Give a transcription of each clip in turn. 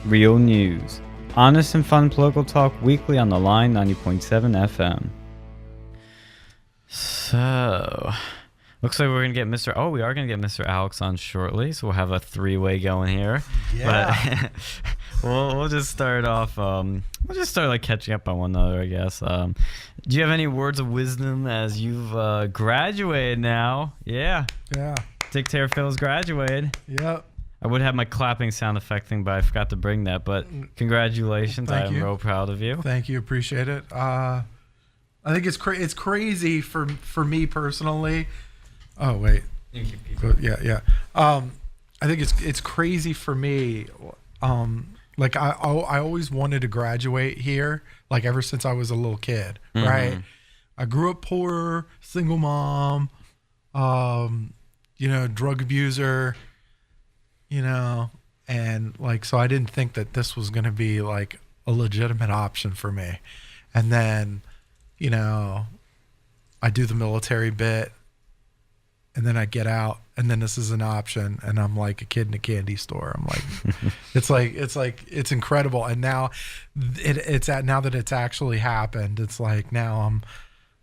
Real news. Honest and fun political talk weekly on the line 90.7 FM. So, looks like we're going to get we are going to get Mr. Alex on shortly, so we'll have a three-way going here. Yeah. But we'll just start off, like catching up on one another, I guess. Do you have any words of wisdom as you've graduated now? Yeah. Yeah. Dictator Phil's graduated. Yep. I would have my clapping sound effect thing, but I forgot to bring that. But congratulations. Thank you. I'm real proud of you. Thank you. Appreciate it. I think it's crazy for me personally. Oh, wait. Yeah. I think it's crazy for me. Like I always wanted to graduate here, like ever since I was a little kid, right? I grew up poor, single mom, drug abuser, and like, so I didn't think that this was going to be like a legitimate option for me. And then, I do the military bit and then I get out and then this is an option and I'm like a kid in a candy store. I'm like, it's incredible. And now now that it's actually happened, it's like, now I'm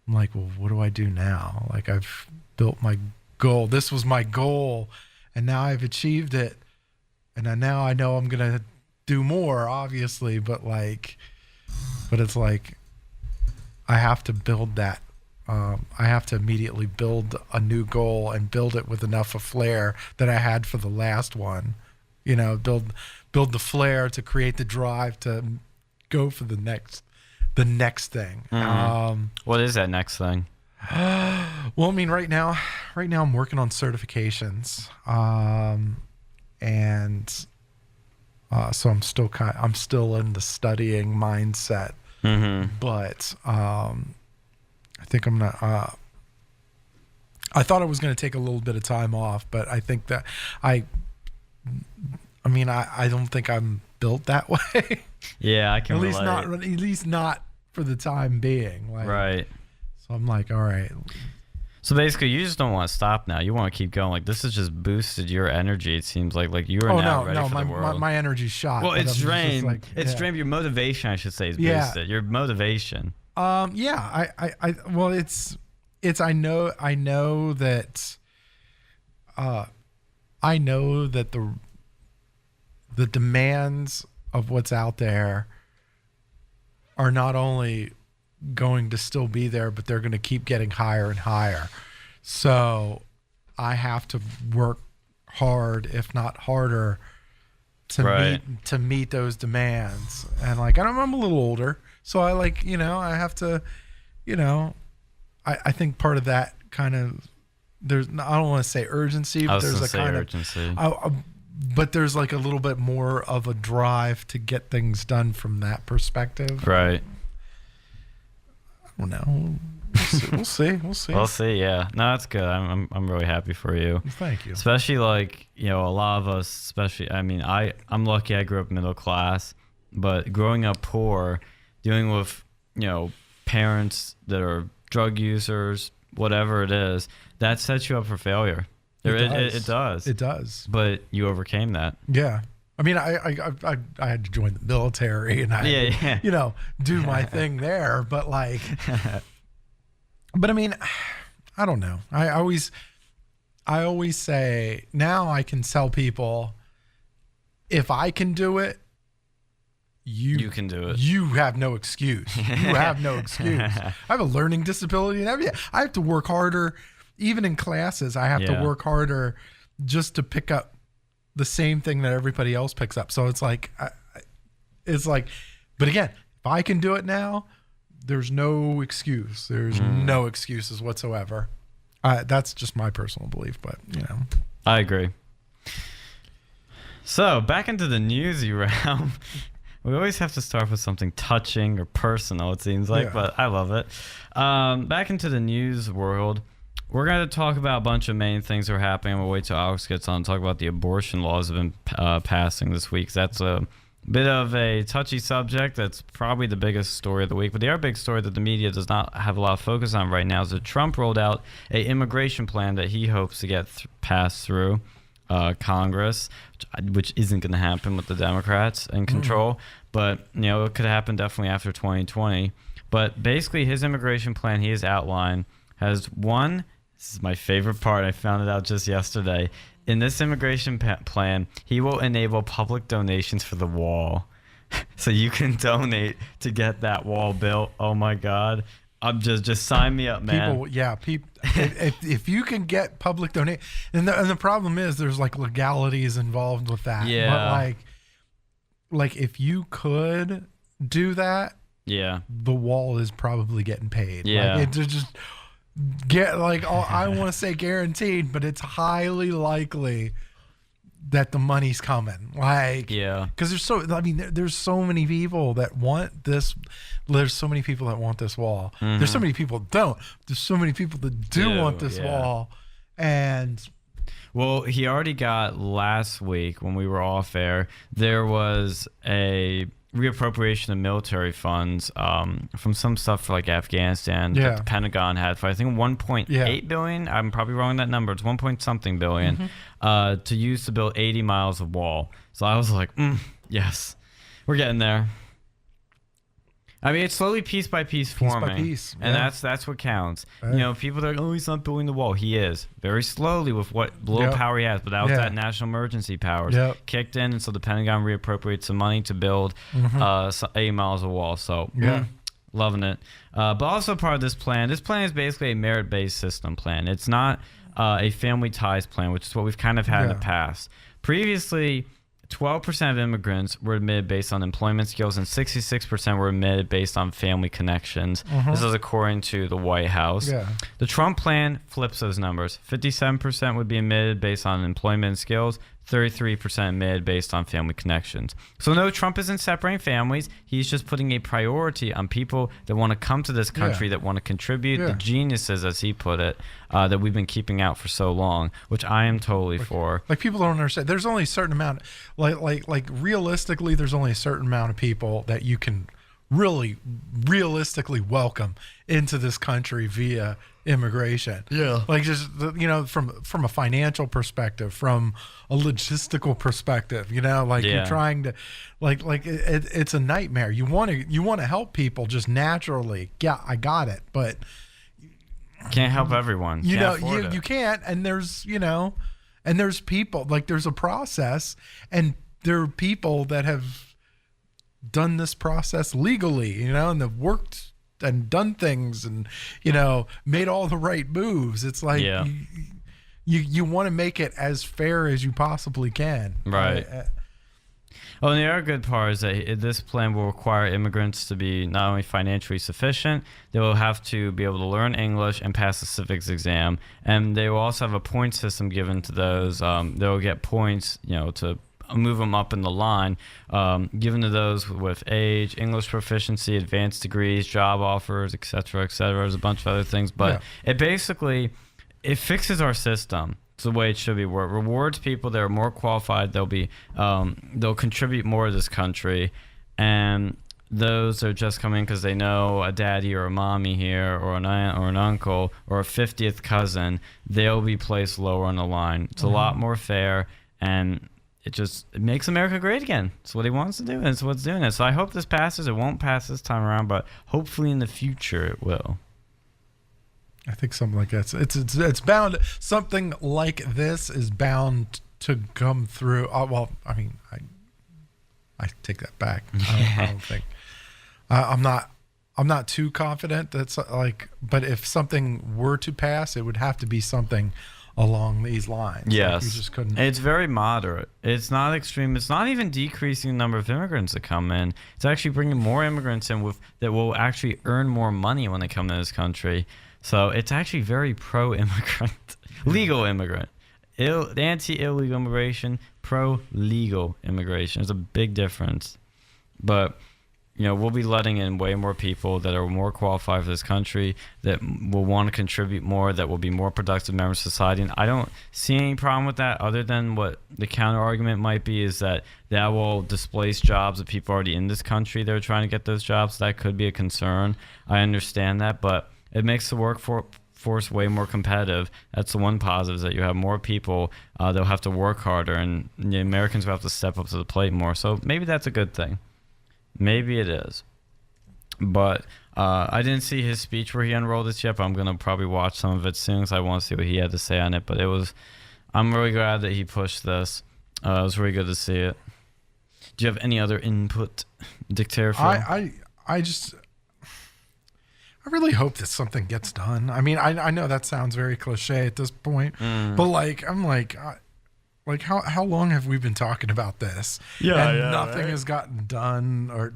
like, well, what do I do now? Like, I've built my goal. This was my goal and now I've achieved it. And now I know I'm going to do more, obviously, but it's like, I have to build that. I have to immediately build a new goal and build it with enough of flair that I had for the last one. Build the flair to create the drive to go for the next thing. What is that next thing? Well, I mean, right now I'm working on certifications, so I'm still in the studying mindset. But I think I'm not. I thought I was going to take a little bit of time off, but I think that I don't think I'm built that way. Yeah, I can relate. At least not for the time being. Right. So I'm like, all right. So basically, you just don't want to stop now. You want to keep going. Like, this has just boosted your energy. It seems like you are now ready for the world. My energy's shot. Well, it's drained. It's drained. Your motivation, I should say, is boosted. Your motivation. Yeah. I know that the demands of what's out there are not only going to still be there, but they're going to keep getting higher and higher. So I have to work hard, if not harder, to meet those demands. And I'm a little older, so I have to, I think part of that kind of, I don't want to say urgency, but there's a kind of urgency. But there's like a little bit more of a drive to get things done from that perspective. Right. I don't know. We'll see. We'll see. Yeah. No, that's good. I'm really happy for you. Thank you. Especially a lot of us. Especially, I'm lucky. I grew up middle class, but growing up poor, dealing with parents that are drug users, whatever it is, that sets you up for failure. It does. It does. But you overcame that. Yeah. I mean, I had to join the military and I had to, do my thing there. But but I mean, I don't know. I always say now I can tell people, if I can do it, you can do it. You have no excuse. You have no excuse. I have a learning disability and everything. I have to work harder. Even in classes, I have to work harder just to pick up the same thing that everybody else picks up. So it's like, but again, if I can do it now, there's no excuse. There's no excuses whatsoever. That's just my personal belief, but I agree. So back into the newsy realm. We always have to start with something touching or personal, it seems like, but I love it. Back into the news world. We're going to talk about a bunch of main things that are happening. We'll wait till Alex gets on and talk about the abortion laws that have been passing this week. That's a bit of a touchy subject. That's probably the biggest story of the week. But the other big story that the media does not have a lot of focus on right now is that Trump rolled out an immigration plan that he hopes to get passed through. Congress, which isn't going to happen with the Democrats in control. But, it could happen definitely after 2020. But basically, his immigration plan he has outlined has one. This is my favorite part. I found it out just yesterday. In this immigration plan, he will enable public donations for the wall. So you can donate to get that wall built. Oh, my God. I'm just sign me up, man. People, if you can get public donation, and the problem is there's like legalities involved with that. Yeah. But like if you could do that, the wall is probably getting paid. Yeah. Like it just get like I want to say guaranteed, but it's highly likely that the money's coming. Because there's so many people that want this. There's so many people that want this wall. There's so many people that don't. There's so many people that do want this wall. And well, he already got last week when we were off air. There was a reappropriation of military funds from some stuff for like Afghanistan that the Pentagon had for I think 1.8 billion. I'm probably wrong on that number. It's 1 point something billion to use to build 80 miles of wall. So I was like, yes, we're getting there. I mean, it's slowly piece by piece forming, by piece, and that's what counts. Right. People are like, "Oh, he's not building the wall." He is very slowly with what little power he has, but that was that national emergency powers kicked in, and so the Pentagon reappropriates some money to build 80 miles of wall. So loving it. But also part of this plan is basically a merit-based system plan. It's not a family ties plan, which is what we've kind of had in the past. Previously, 12% of immigrants were admitted based on employment skills and 66% were admitted based on family connections. This is according to the White House. The Trump plan flips those numbers. 57% would be admitted based on employment skills, 33% admitted based on family connections. So no, Trump isn't separating families. He's just putting a priority on people that want to come to this country, that want to contribute, the geniuses, as he put it, that we've been keeping out for so long, which I am totally for. Like people don't understand. There's only a certain amount, like realistically, there's only a certain amount of people that you can really realistically welcome into this country via immigration. Like just from a financial perspective, from a logistical perspective, you're trying to it's a nightmare. You want to help people just naturally. I got it, but can't help everyone. You can't, and there's and there's people, like there's a process, and there are people that have done this process legally, and they've worked and done things and, made all the right moves. It's like you want to make it as fair as you possibly can. Right. Oh, and the other good part is that this plan will require immigrants to be not only financially sufficient, they will have to be able to learn English and pass the civics exam. And they will also have a point system given to those. They'll get points, to move them up in the line, given to those with age, English proficiency, advanced degrees, job offers, et cetera, et cetera. There's a bunch of other things, but it basically, it fixes our system. It's the way it should be. Where it rewards people that are more qualified. They'll contribute more to this country, and those are just coming because they know a daddy or a mommy here, or an aunt or an uncle or a 50th cousin. They'll be placed lower on the line. It's a lot more fair, and it makes America great again. It's what he wants to do, and it's what's doing it. So I hope this passes. It won't pass this time around, but hopefully in the future it will. I think something like that. It's bound. Something like this is bound to come through. Well, I mean, I take that back. I don't think. I'm not too confident that's but if something were to pass, it would have to be something along these lines. Yes. You just couldn't. It's very moderate. It's not extreme. It's not even decreasing the number of immigrants that come in. It's actually bringing more immigrants in that will actually earn more money when they come to this country. So it's actually very pro-immigrant, legal immigrant, anti-illegal immigration, pro-legal immigration. There's a big difference. But we'll be letting in way more people that are more qualified for this country, that will want to contribute more, that will be more productive members of society. And I don't see any problem with that, other than what the counter argument might be is that will displace jobs of people already in this country that are trying to get those jobs. That could be a concern. I understand that, but it makes the force way more competitive. That's the one positive, is that you have more people. They'll have to work harder, and the Americans will have to step up to the plate more. So maybe that's a good thing. Maybe it is. But I didn't see his speech where he unrolled this yet, but I'm going to probably watch some of it soon because I want to see what he had to say on it. But I'm really glad that he pushed this. It was really good to see it. Do you have any other input, Dictator? I really hope that something gets done. I mean, I know that sounds very cliche at this point, but how long have we been talking about this? And nothing has gotten done, or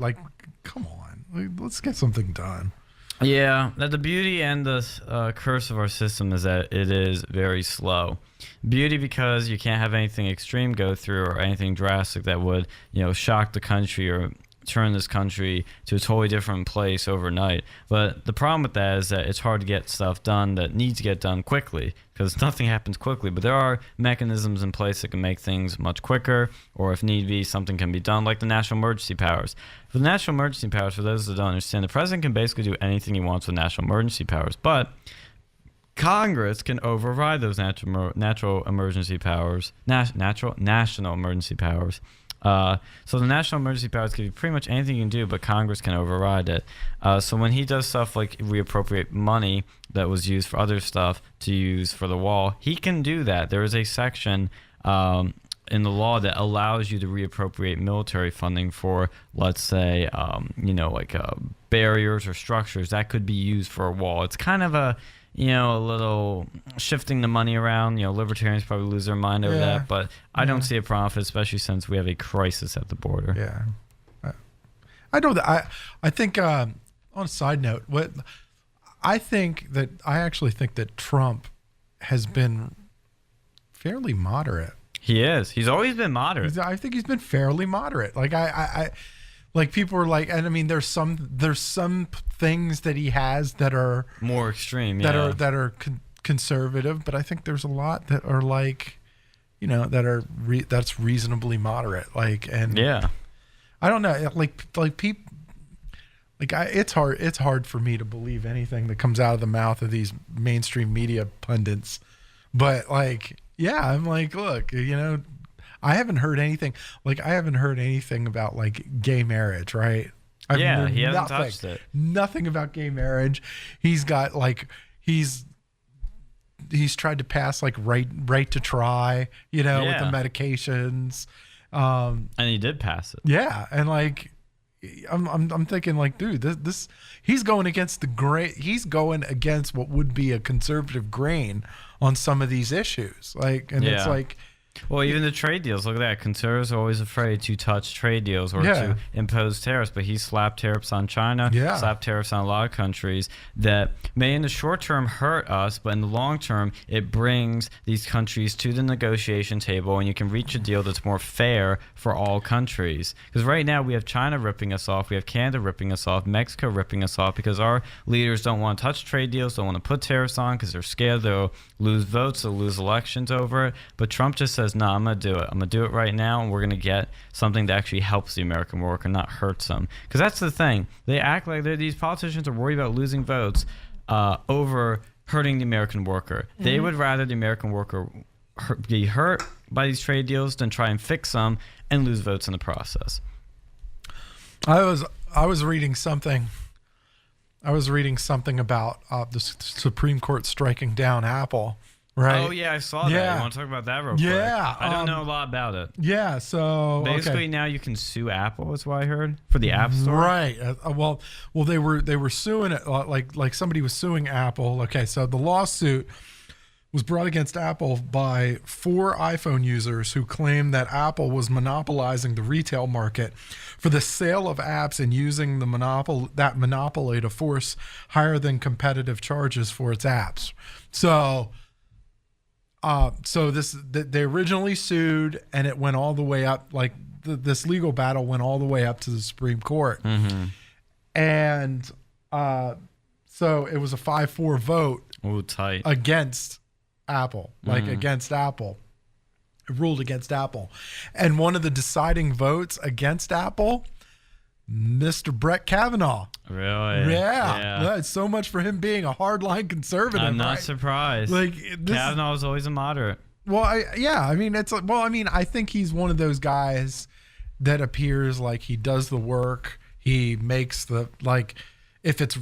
come on, let's get something done. Yeah, that the beauty and the curse of our system is that it is very slow. Beauty because you can't have anything extreme go through or anything drastic that would, shock the country or turn this country to a totally different place overnight. But the problem with that is that it's hard to get stuff done that needs to get done quickly, because nothing happens quickly. But there are mechanisms in place that can make things much quicker, or if need be, something can be done, like the national emergency powers. For the national emergency powers, for those that don't understand, the president can basically do anything he wants with national emergency powers, but Congress can override those national emergency powers, national emergency powers. So the national emergency powers give you pretty much anything you can do, but Congress can override it. So when he does stuff like reappropriate money that was used for other stuff to use for the wall, he can do that. There is a section in the law that allows you to reappropriate military funding for, let's say, barriers or structures that could be used for a wall. It's kind of a little shifting the money around. Libertarians probably lose their mind over that, but I don't see a problem with it, especially since we have a crisis at the border. Yeah. I know that. I think, on a side note, I actually think that Trump has been fairly moderate. He is. He's always been moderate. I think he's been fairly moderate. People are like, and I mean, there's some things that he has that are more extreme, that are conservative, but I think there's a lot that are that's reasonably moderate. I don't know, people. It's hard for me to believe anything that comes out of the mouth of these mainstream media pundits, but I'm like, look, I haven't heard anything. I haven't heard anything about gay marriage, right? He hasn't touched it. Nothing about gay marriage. He's got he's tried to pass right to try, with the medications. And he did pass it. Yeah, and I'm thinking dude, this he's going against the grain. He's going against what would be a conservative grain on some of these issues. It's well, even the trade deals. Look at that. Conservatives are always afraid to touch trade deals or to impose tariffs, but he slapped tariffs on China, slapped tariffs on a lot of countries that may in the short term hurt us, but in the long term, it brings these countries to the negotiation table, and you can reach a deal that's more fair for all countries. Because right now, we have China ripping us off, we have Canada ripping us off, Mexico ripping us off, because our leaders don't want to touch trade deals, don't want to put tariffs on because they're scared they'll lose votes, they'll lose elections over it. But Trump just says, no, I'm going to do it. I'm going to do it right now, and we're going to get something that actually helps the American worker, not hurts them. Because that's the thing. They act like these politicians are worried about losing votes over hurting the American worker. Mm-hmm. They would rather the American worker be hurt by these trade deals than try and fix them and lose votes in the process. I was reading something. About the Supreme Court striking down Apple. Right. Oh, yeah, I saw that. You want to talk about that real quick? Yeah. I don't know a lot about it. Yeah, so... Basically, now you can sue Apple, is what I heard, for the App Store. Right. Well, they were suing it, like somebody was suing Apple. Okay, so the lawsuit was brought against Apple by 4 iPhone users who claimed that Apple was monopolizing the retail market for the sale of apps and using that monopoly to force higher than competitive charges for its apps. So they originally sued, and it went all the way up. This legal battle went all the way up to the Supreme Court, and so it was a 5-4 vote. Ooh, tight. Against Apple, against Apple. It ruled against Apple, and one of the deciding votes against Apple Mr. Brett Kavanaugh. Really? Yeah. Well, so much for him being a hardline conservative. I'm not right? surprised. Like Kavanaugh was always a moderate. Well, I mean, I think he's one of those guys that appears like he does the work. He makes the, like, if it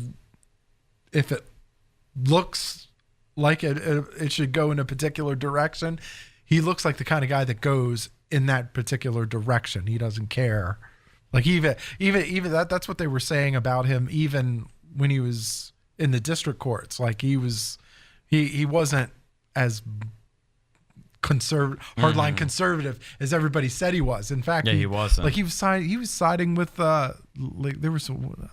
looks like it should go in a particular direction, he looks like the kind of guy that goes in that particular direction. He doesn't care. Like even that's what they were saying about him even when he was in the district courts. Like he wasn't as hardline conservative as everybody said he was. In fact, he wasn't. Like he was siding with like there was some,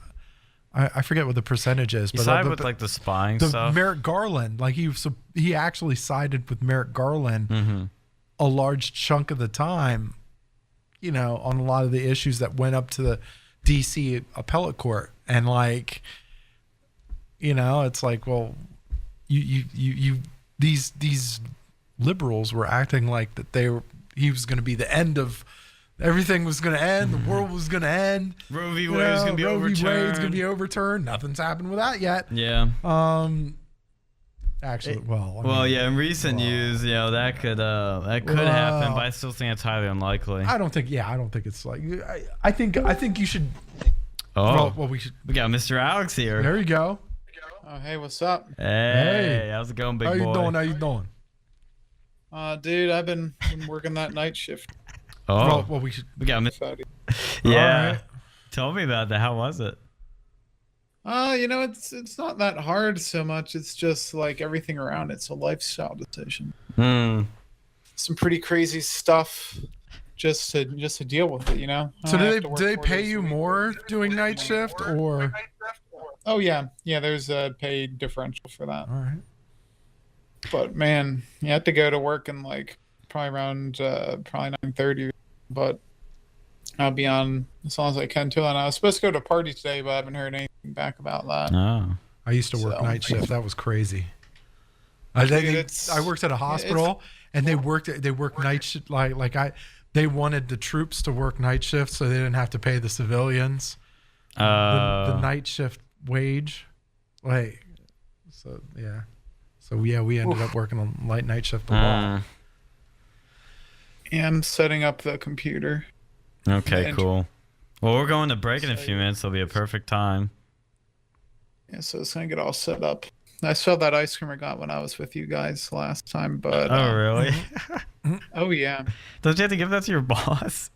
I forget what the percentage is, He but sided with like the spying stuff. Merrick Garland, like he actually sided with Merrick Garland a large chunk of the time, you know, on a lot of the issues that went up to the DC appellate court. And like, you know, it's like, well, these liberals were acting like that he was going to be the end of everything, was going to end, the world was going to end, Roe v. Wade is going to be overturned. Roe v. Wade's going to be overturned. Nothing's happened with that yet. Yeah. Actually, in recent news, you know, that could happen, but I still think it's highly unlikely. I don't think it's like, I think you should. Oh, we got Mr. Alex here. There you go. Oh, hey, what's up? Hey, how's it going, big boy? How you doing? Dude, I've been working that night shift. Oh, we got Mr. Yeah. Right. Tell me about that. How was it? You know, it's not that hard so much. It's just like everything around it's a lifestyle decision. Some pretty crazy stuff just to deal with it, you know. So do they pay you more doing night shift or? Oh yeah, there's a pay differential for that. All right. But man, you have to go to work in like probably around 9:30, but I'll be on as long as I can till. And I was supposed to go to a party today, but I haven't heard anything back about that. Oh. I used to work night shift. That was crazy. I worked at a hospital, and they worked night shift. They wanted the troops to work night shift so they didn't have to pay the civilians the night shift wage. We ended up working on night shift a lot. And setting up the computer. Okay, cool. Well, we're going to break in a few minutes. It'll be a perfect time. Yeah, so it's gonna get all set up. I saw that ice cream I got when I was with you guys last time, but oh really? Oh yeah. Don't you have to give that to your boss?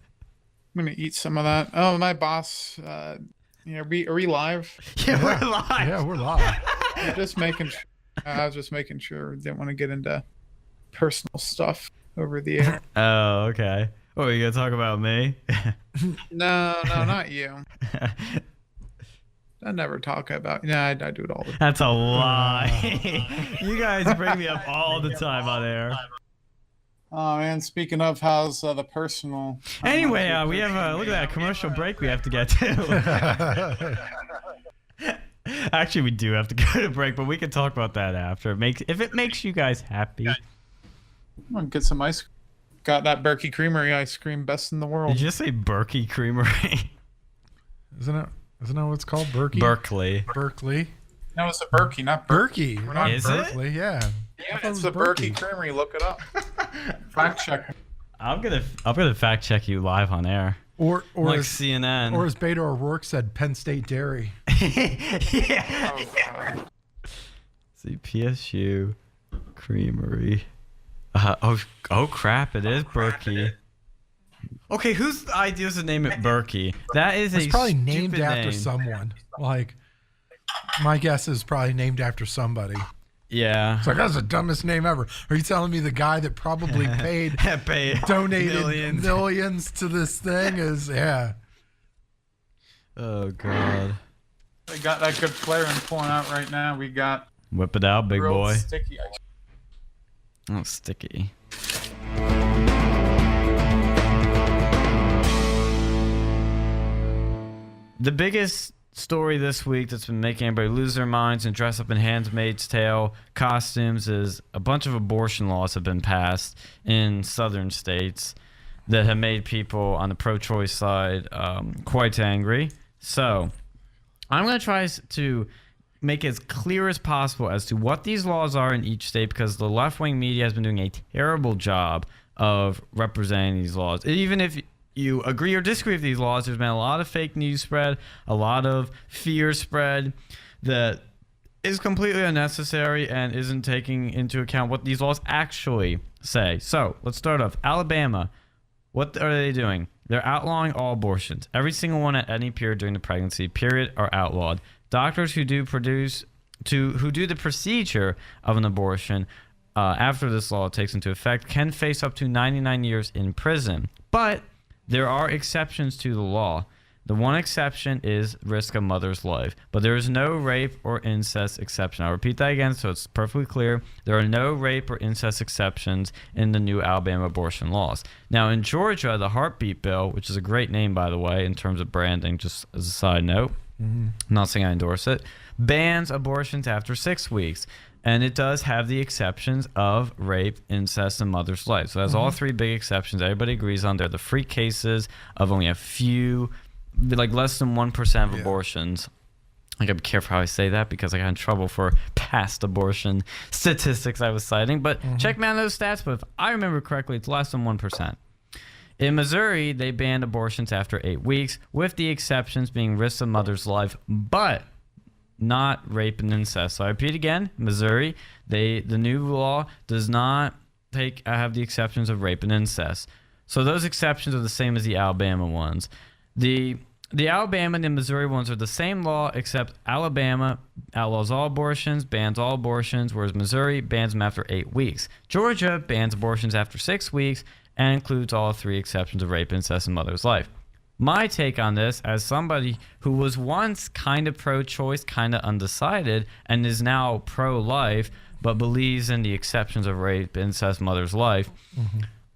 I'm gonna eat some of that. Oh, my boss. Are we live? Yeah, we're live. Yeah, we're live. I was just making sure. Didn't want to get into personal stuff over the air. Oh, okay. Oh, you gonna talk about me? No, not you. I never talk about. Yeah, I do it all the time. That's a lie. You guys bring me up all the time on air. Oh man, speaking of, how's the personal? Anyway, we have look at that commercial break we have to get to. Actually, we do have to go to break, but we can talk about that after. If it makes you guys happy. I'm gonna get some ice cream. Got that Berkey Creamery ice cream, best in the world. Did you just say Berkey Creamery? Isn't that what it's called? Berkey? Berkeley. No, it's a Berkey, not Berkey. We're not Is Berkeley, yeah. Yeah, it's the Berkey Creamery. Look it up. Fact check. I'm gonna fact check you live on air. Or like as CNN. Or as Beto O'Rourke said, Penn State Dairy. Yeah. Oh, God. See, PSU Creamery. Oh crap! It is Berkey. Okay, whose idea is to name it Berkey? That is It's probably named after someone. Like, my guess is probably named after somebody. Yeah. It's like, that's the dumbest name ever. Are you telling me the guy that probably donated millions to this thing is, yeah. Oh, God. They got that good flair and pulling out right now. We got Whip it out, big boy. sticky ice. Oh, sticky. The biggest story this week that's been making everybody lose their minds and dress up in Handmaid's Tale costumes is a bunch of abortion laws have been passed in southern states that have made people on the pro-choice side quite angry. So I'm going to try to make it as clear as possible as to what these laws are in each state, because the left-wing media has been doing a terrible job of representing these laws. Even if you agree or disagree with these laws, there's been a lot of fake news spread, a lot of fear spread that is completely unnecessary and isn't taking into account what these laws actually say. So let's start off. Alabama, what are they doing? They're outlawing all abortions. Every single one at any period during the pregnancy period are outlawed. Doctors who do the procedure of an abortion after this law takes into effect can face up to 99 years in prison. But there are exceptions to the law. The one exception is risk a mother's life, but there is no rape or incest exception. I'll repeat that again so it's perfectly clear. There are no rape or incest exceptions in the new Alabama abortion laws. Now, in Georgia, the heartbeat bill, which is a great name, by the way, in terms of branding, just as a side note, I'm not saying I endorse it, bans abortions after 6 weeks. And it does have the exceptions of rape, incest, and mother's life. So it has all three big exceptions everybody agrees on. They're the freak cases of only a few, like less than 1% of abortions. I gotta be careful how I say that because I got in trouble for past abortion statistics I was citing. But check me on those stats. But if I remember correctly, it's less than 1%. In Missouri, they banned abortions after 8 weeks, with the exceptions being risk of mother's life, but not rape and incest. So I repeat again, Missouri, the new law does not have the exceptions of rape and incest. So those exceptions are the same as the Alabama ones. The Alabama and the Missouri ones are the same law, except Alabama outlaws all abortions, bans all abortions, whereas Missouri bans them after 8 weeks. Georgia bans abortions after 6 weeks and includes all three exceptions of rape, incest, and mother's life. My take on this, as somebody who was once kind of pro-choice, kind of undecided, and is now pro-life, but believes in the exceptions of rape, incest, mother's life,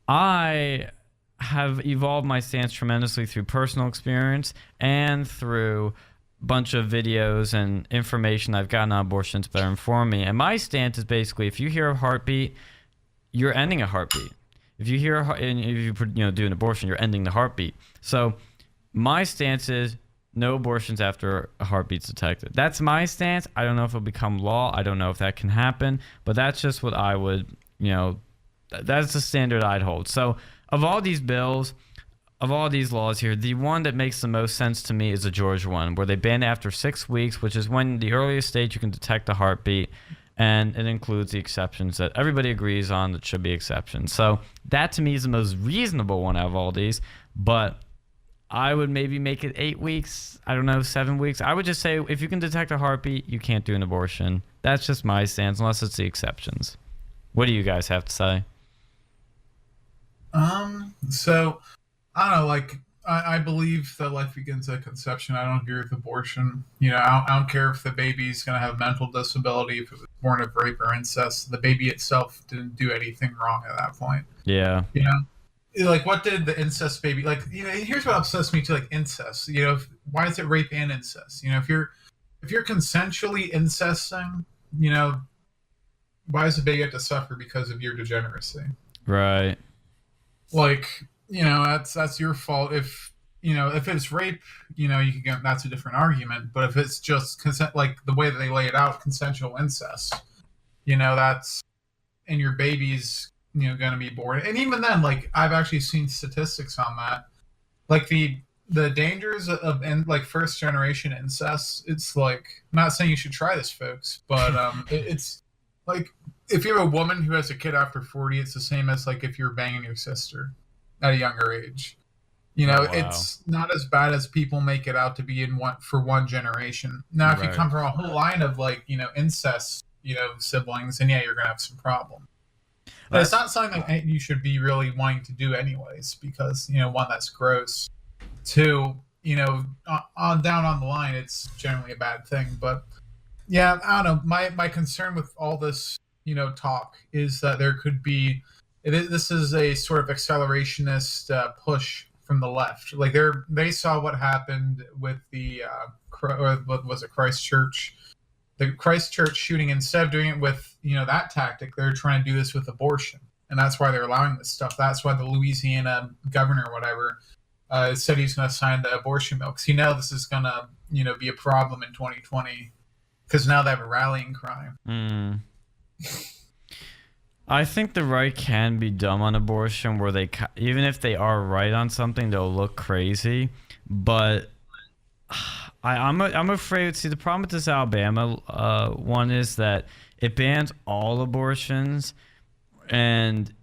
I have evolved my stance tremendously through personal experience and through a bunch of videos and information I've gotten on abortions that inform me. And my stance is basically, if you hear a heartbeat, you're ending a heartbeat. If you hear and if you do an abortion, you're ending the heartbeat. So my stance is no abortions after a heartbeat's detected. That's my stance. I don't know if it'll become law. I don't know if that can happen, but that's just what I would, that's the standard I'd hold. So of all these bills, of all these laws here, the one that makes the most sense to me is the Georgia one, where they ban after 6 weeks, which is when the earliest stage you can detect a heartbeat. And it includes the exceptions that everybody agrees on that should be exceptions. So that to me is the most reasonable one out of all these. But I would maybe make it 8 weeks. I don't know, 7 weeks. I would just say if you can detect a heartbeat, you can't do an abortion. That's just my stance, unless it's the exceptions. What do you guys have to say? So I don't know, like I believe that life begins at conception. I don't agree with abortion. I don't care if the baby's going to have mental disability, if it was born of rape or incest. The baby itself didn't do anything wrong at that point. Yeah. Like what did the incest baby, like, here's what obsessed me to like incest. Why is it rape and incest? If you're consensually incesting, why does the baby have to suffer because of your degeneracy? Right. Like, that's your fault. If it's rape, you can get, that's a different argument. But if it's just consent, like the way that they lay it out, consensual incest, that's, and your baby's, going to be born. And even then, like, I've actually seen statistics on that. Like the dangers of like first generation incest. It's like, I'm not saying you should try this, folks, but it's like, if you're a woman who has a kid after 40, it's the same as like if you're banging your sister at a younger age. Oh, wow. It's not as bad as people make it out to be for one generation. Now, if you come from a whole line of like, incest, siblings, and you're going to have some problems. But it's not something that you should be really wanting to do anyways, because, one, that's gross. Two, on down on the line, it's generally a bad thing. But yeah, I don't know. My concern with all this, talk is that there could be, this is a sort of accelerationist push from the left. Like they saw what happened with the what was it, Christchurch, the Christchurch shooting. Instead of doing it with that tactic, they're trying to do this with abortion, and that's why they're allowing this stuff. That's why the Louisiana governor or whatever said he's going to sign the abortion bill because this is going to be a problem in 2020 because now they have a rallying cry. I think the right can be dumb on abortion, where they even if they are right on something, they'll look crazy. But I'm afraid. See, the problem with this Alabama one is that it bans all abortions, and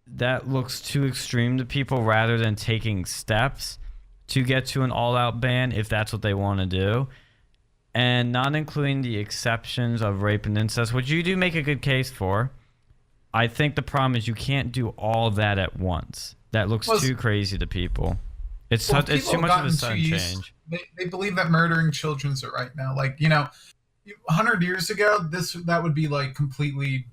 that looks too extreme to people rather than taking steps to get to an all-out ban if that's what they want to do, and not including the exceptions of rape and incest, which you do make a good case for. I think the problem is you can't do all that at once. That looks too crazy to people. It's too much of a sudden change. They believe that murdering children's a right now. Like, 100 years ago, that would be like completely,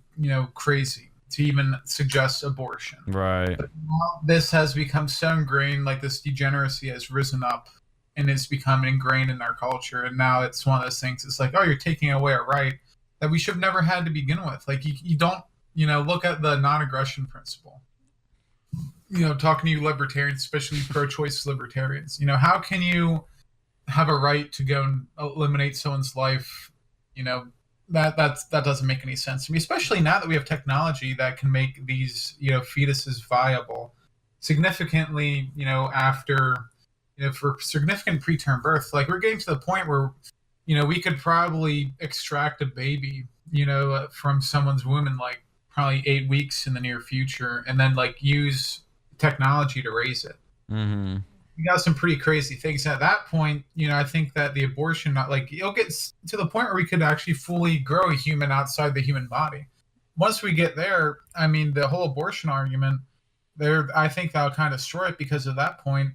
crazy to even suggest abortion. Right. But now this has become so ingrained, like this degeneracy has risen up and it's become ingrained in our culture. And now it's one of those things. It's like, oh, you're taking away a right that we should have never had to begin with. Like you don't, look at the non-aggression principle. Talking to you libertarians, especially pro-choice libertarians, how can you have a right to go and eliminate someone's life? That doesn't make any sense to me, especially now that we have technology that can make these, fetuses viable significantly, after, for significant preterm birth. Like we're getting to the point where, we could probably extract a baby, from someone's womb in like probably 8 weeks in the near future, and then like use technology to raise it. Mm-hmm. You got some pretty crazy things. At that point, I think that the abortion, it'll get to the point where we could actually fully grow a human outside the human body. Once we get there, I mean, the whole abortion argument there, I think that'll kind of destroy it, because at that point,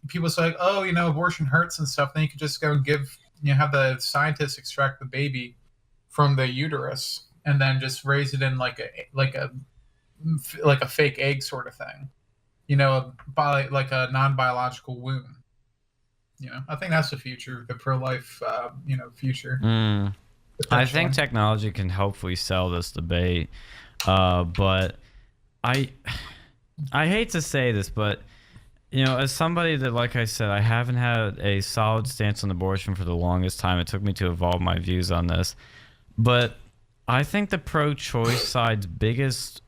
people say, like, oh, abortion hurts and stuff. Then you could just go and have the scientists extract the baby from the uterus and then just raise it in like a fake egg sort of thing. Like a non-biological womb. I think that's the future, the pro-life, future. I think technology can hopefully sell this debate, but I hate to say this, but as somebody that, like I said, I haven't had a solid stance on abortion for the longest time. It took me to evolve my views on this, but I think the pro-choice side's biggest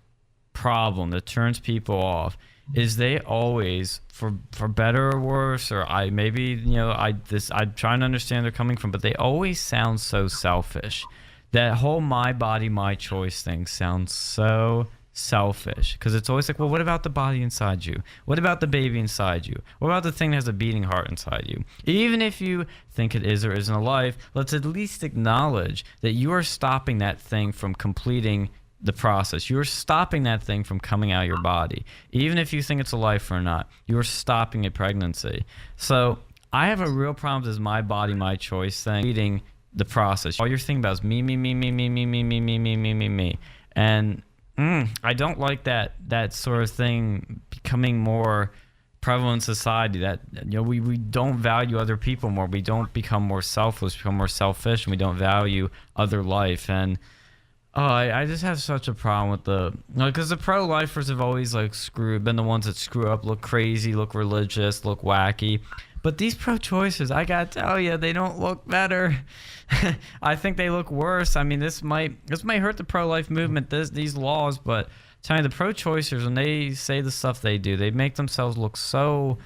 problem that turns people off is they always, for better or worse, or I'm trying to understand where they're coming from, but they always sound so selfish. That whole my body, my choice thing sounds so selfish, because it's always like, well, what about the body inside you? What about the baby inside you? What about the thing that has a beating heart inside you? Even if you think it is or isn't alive, let's at least acknowledge that you are stopping that thing from completing the process. You're stopping that thing from coming out of your body. Even if you think it's a life or not, you're stopping a pregnancy. So I have a real problem with this my body, my choice thing, leading the process. All you're thinking about is me, me, me, me, me, me, me, me, me, me, me, me, me. And I don't like that sort of thing becoming more prevalent in society, that we don't value other people more. We don't become more selfless, become more selfish, and we don't value other life. And I just have such a problem with because the pro-lifers have always been the ones that screw up, look crazy, look religious, look wacky. But these pro-choicers, I gotta tell you, they don't look better. I think they look worse. I mean, this might hurt the pro-life movement, these laws, but telling the pro-choicers, when they say the stuff they do, they make themselves look so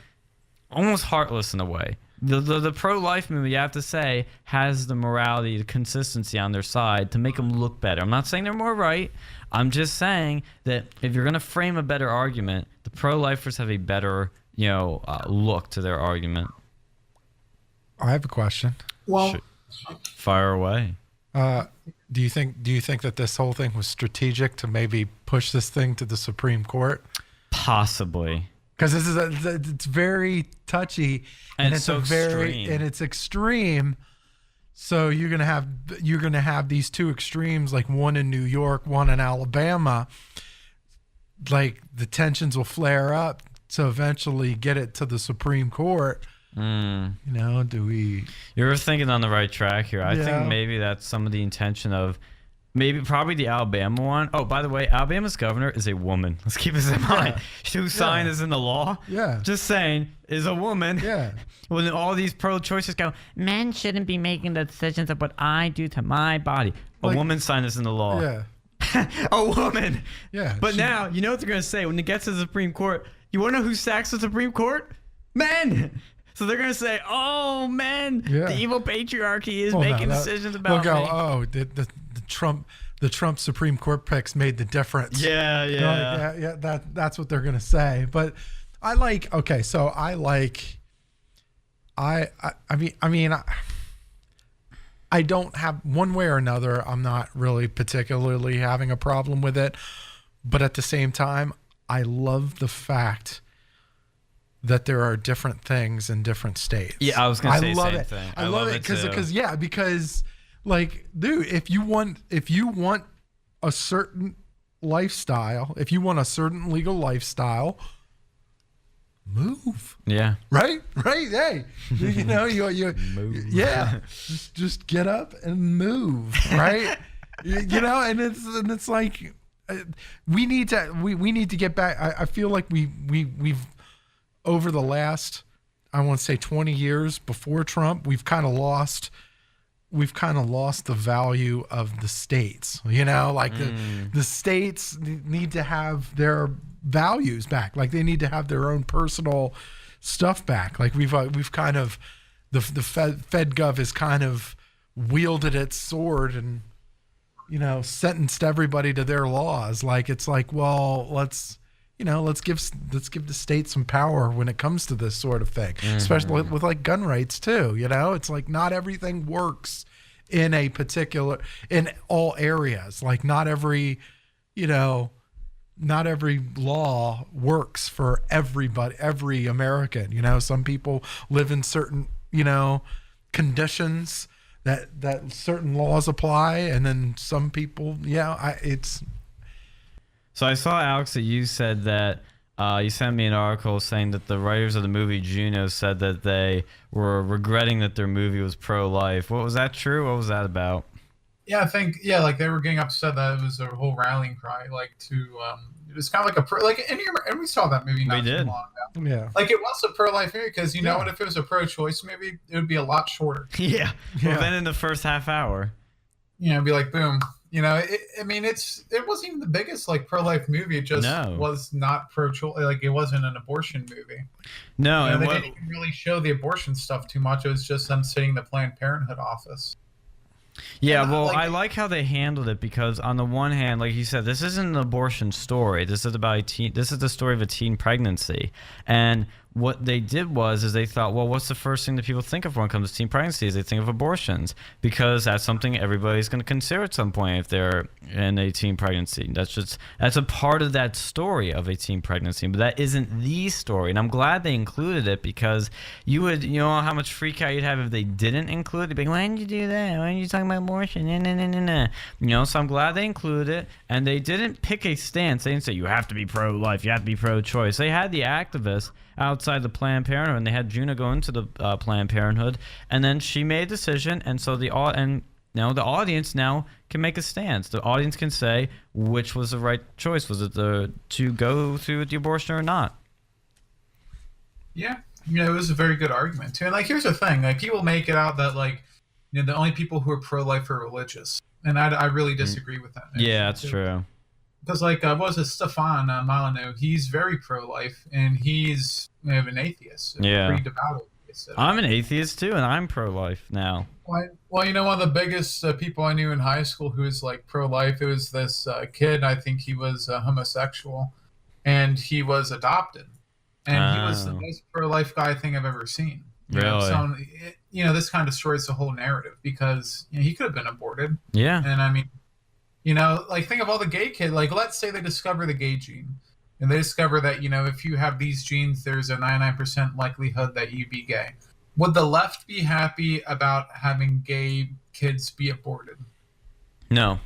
almost heartless in a way. The pro-life movement, you have to say, has the morality, the consistency on their side to make them look better. I'm not saying they're more right. I'm just saying that if you're going to frame a better argument, the pro-lifers have a better, look to their argument. I have a question. Well, fire away. Do you think that this whole thing was strategic to maybe push this thing to the Supreme Court? Possibly. Because it's very touchy, and it's so extreme. And it's extreme. So you're gonna have these two extremes, like one in New York, one in Alabama. Like the tensions will flare up to eventually get it to the Supreme Court. You're thinking on the right track here. I think maybe that's some of the intention of Maybe probably the Alabama one. Oh, by the way, Alabama's governor is a woman. Let's keep this in mind. Whose sign is in the law. Yeah. Just saying, is a woman. Yeah. When all these pro-choices go, men shouldn't be making the decisions of what I do to my body. A woman's sign is in the law. Yeah. A woman. Yeah. But now, you know what they're going to say when it gets to the Supreme Court? You want to know who sacks the Supreme Court? Men. So they're going to say, oh, men, the evil patriarchy is making decisions about me. They'll go, oh, the Trump Supreme Court picks made the difference. Yeah, yeah. Yeah, that's what they're going to say. But I don't have, one way or another, I'm not really particularly having a problem with it. But at the same time, I love the fact that there are different things in different states. Yeah, I was going to say the same it. thing. I love it because like, dude, if you want a certain lifestyle, if you want a certain legal lifestyle, move. Yeah. Right? Hey, you know, you move. Yeah. Just get up and move, right? You know, and it's like we need to get back. I feel like we've over the last, I want to say 20 years before Trump, we've kind of lost the value of the states, you know, like the states need to have their values back. Like they need to have their own personal stuff back. Like we've kind of, the FedGov has kind of wielded its sword and, you know, sentenced everybody to their laws. Like, it's like, well, let's give the state some power when it comes to this sort of thing, especially with like gun rights too. You know, it's like not everything works in all areas. Like not every law works for everybody, every American. You know, some people live in certain, you know, conditions that certain laws apply, and then some people, So I saw, Alex, that you said that you sent me an article saying that the writers of the movie Juno said that they were regretting that their movie was pro-life. Was that true? What was that about? Yeah, I think, like they were getting upset that it was a whole rallying cry, like to, it was kind of like and we saw that movie not too long ago. Yeah. Like it was a pro-life movie because you know what, if it was a pro-choice movie, it would be a lot shorter. Yeah. Well, then in the first half hour. You know, it'd be like, boom. You know, it wasn't even the biggest like pro-life movie. It just was not pro-choice. Like it wasn't an abortion movie. No, and they didn't even really show the abortion stuff too much. It was just them sitting in the Planned Parenthood office. Yeah, well, I like how they handled it because on the one hand, like you said, this isn't an abortion story. This is about this is the story of a teen pregnancy. And what they did is they thought, well, what's the first thing that people think of when it comes to teen pregnancies? They think of abortions because that's something everybody's going to consider at some point if they're in a teen pregnancy. That's a part of that story of a teen pregnancy, but that isn't the story. And I'm glad they included it because you know how much freak out you'd have if they didn't include it. They'd be like, why didn't you do that? Why didn't you talk about abortion? Nah. You know, so I'm glad they included it, and they didn't pick a stance. They didn't say you have to be pro-life, you have to be pro-choice. They had the activists outside the Planned Parenthood, and they had Juno go into the Planned Parenthood, and then she made a decision, and so the audience now can make a stance. The audience can say which was the right choice. Was it to go through with the abortion or not? Yeah, it was a very good argument too. And like, here's the thing: like, people make it out that like, the only people who are pro-life are religious, and I really disagree with that. Yeah, that's true. Because like, what was it, Stefan Molyneux? He's very pro-life, and he's an atheist. Pretty devout atheist. I'm an atheist too, and I'm pro-life now. Well, one of the biggest people I knew in high school who was like pro-life, it was this kid. I think he was homosexual, and he was adopted, and he was the most pro-life guy I think I've ever seen. Really? So this kind of destroys the whole narrative because he could have been aborted. Yeah. And I mean, like, think of all the gay kids. Like, let's say they discover the gay gene, and they discover that if you have these genes, there's a 99% likelihood that you be gay. Would the left be happy about having gay kids be aborted? No.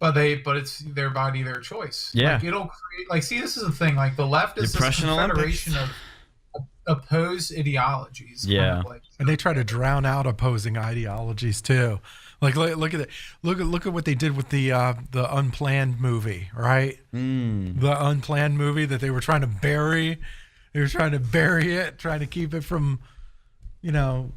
But it's their body, their choice. Yeah. Like, it'll create. Like, see, this is the thing. Like, the left is this confederation of opposed ideologies. Yeah. And they try to drown out opposing ideologies too. Like look at it. Look at what they did with the Unplanned movie, right? The Unplanned movie that they were trying to bury. They were trying to bury it, trying to keep it from, well,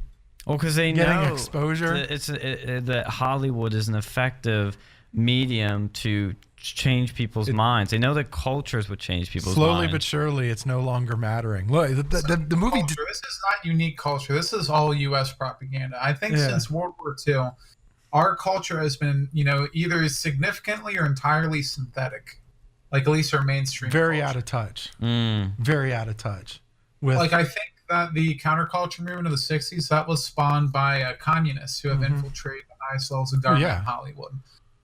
because they getting know exposure. That Hollywood is an effective medium to change people's minds. They know that cultures would change people's minds. Slowly but surely, it's no longer mattering. Look, the movie. This is not unique culture. This is all U.S. propaganda. I think since World War II, our culture has been, either significantly or entirely synthetic. Like at least our mainstream. Very culture. out of touch. Very out of touch. I think that the counterculture movement of the '60s that was spawned by communists who have infiltrated the highest levels of government in Hollywood.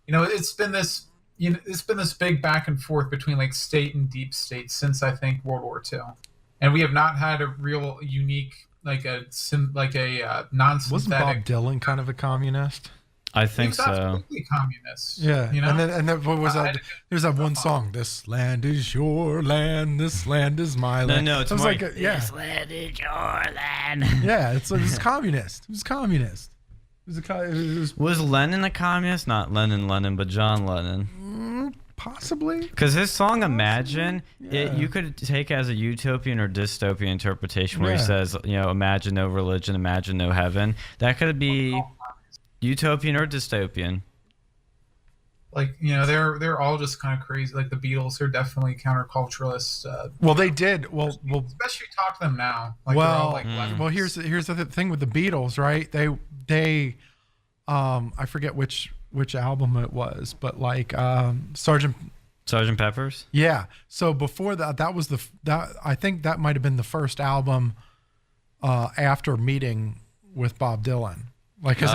It's been this. It's been this big back and forth between like state and deep state since I think World War II, and we have not had a real unique non-synthetic. Wasn't Bob Dylan kind of a communist? I think so. Absolutely communist. Yeah, and then what was that? There's that one song. This land is your land. This land is my land. No, it's more like this land is your land. Yeah, it's communist. It was communist. Was Lennon a communist? Not Lennon, but John Lennon. Possibly. Because his song Imagine, you could take as a utopian or dystopian interpretation where he says, imagine no religion, imagine no heaven. That could be utopian or dystopian. They're all just kind of crazy. Like the Beatles, they're definitely counterculturalists. Well, they did. Well, especially talk to them now. Here's the thing with the Beatles, right? They I forget which album it was, but Sergeant Pepper's. Yeah. So before that I think that might have been the first album after meeting with Bob Dylan. Because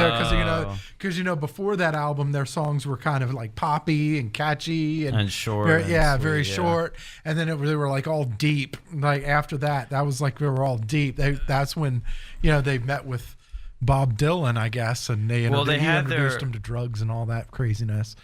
before that album, their songs were kind of like poppy and catchy and short. Very short. And then they were like all deep. Like after that was like they were all deep. That's when they met with Bob Dylan, I guess, and they introduced him to drugs and all that craziness.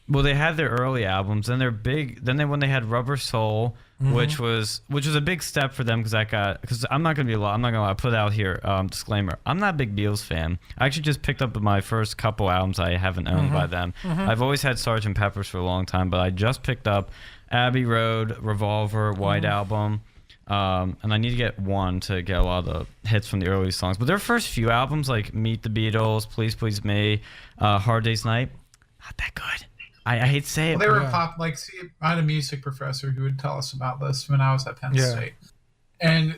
Well, they had their early albums, then they're big. Then when they had Rubber Soul, which was a big step for them because I'm not gonna lie, put it out here, disclaimer. I'm not a big Beatles fan. I actually just picked up my first couple albums I haven't owned by them. I've always had Sgt. Pepper's for a long time, but I just picked up Abbey Road, Revolver, White Album. And I need to get one to get a lot of the hits from the early songs. But their first few albums, like Meet the Beatles, Please Please Me, Hard Day's Night, not that good. I hate to say it. Well, they were pop. I had a music professor who would tell us about this when I was at Penn State, and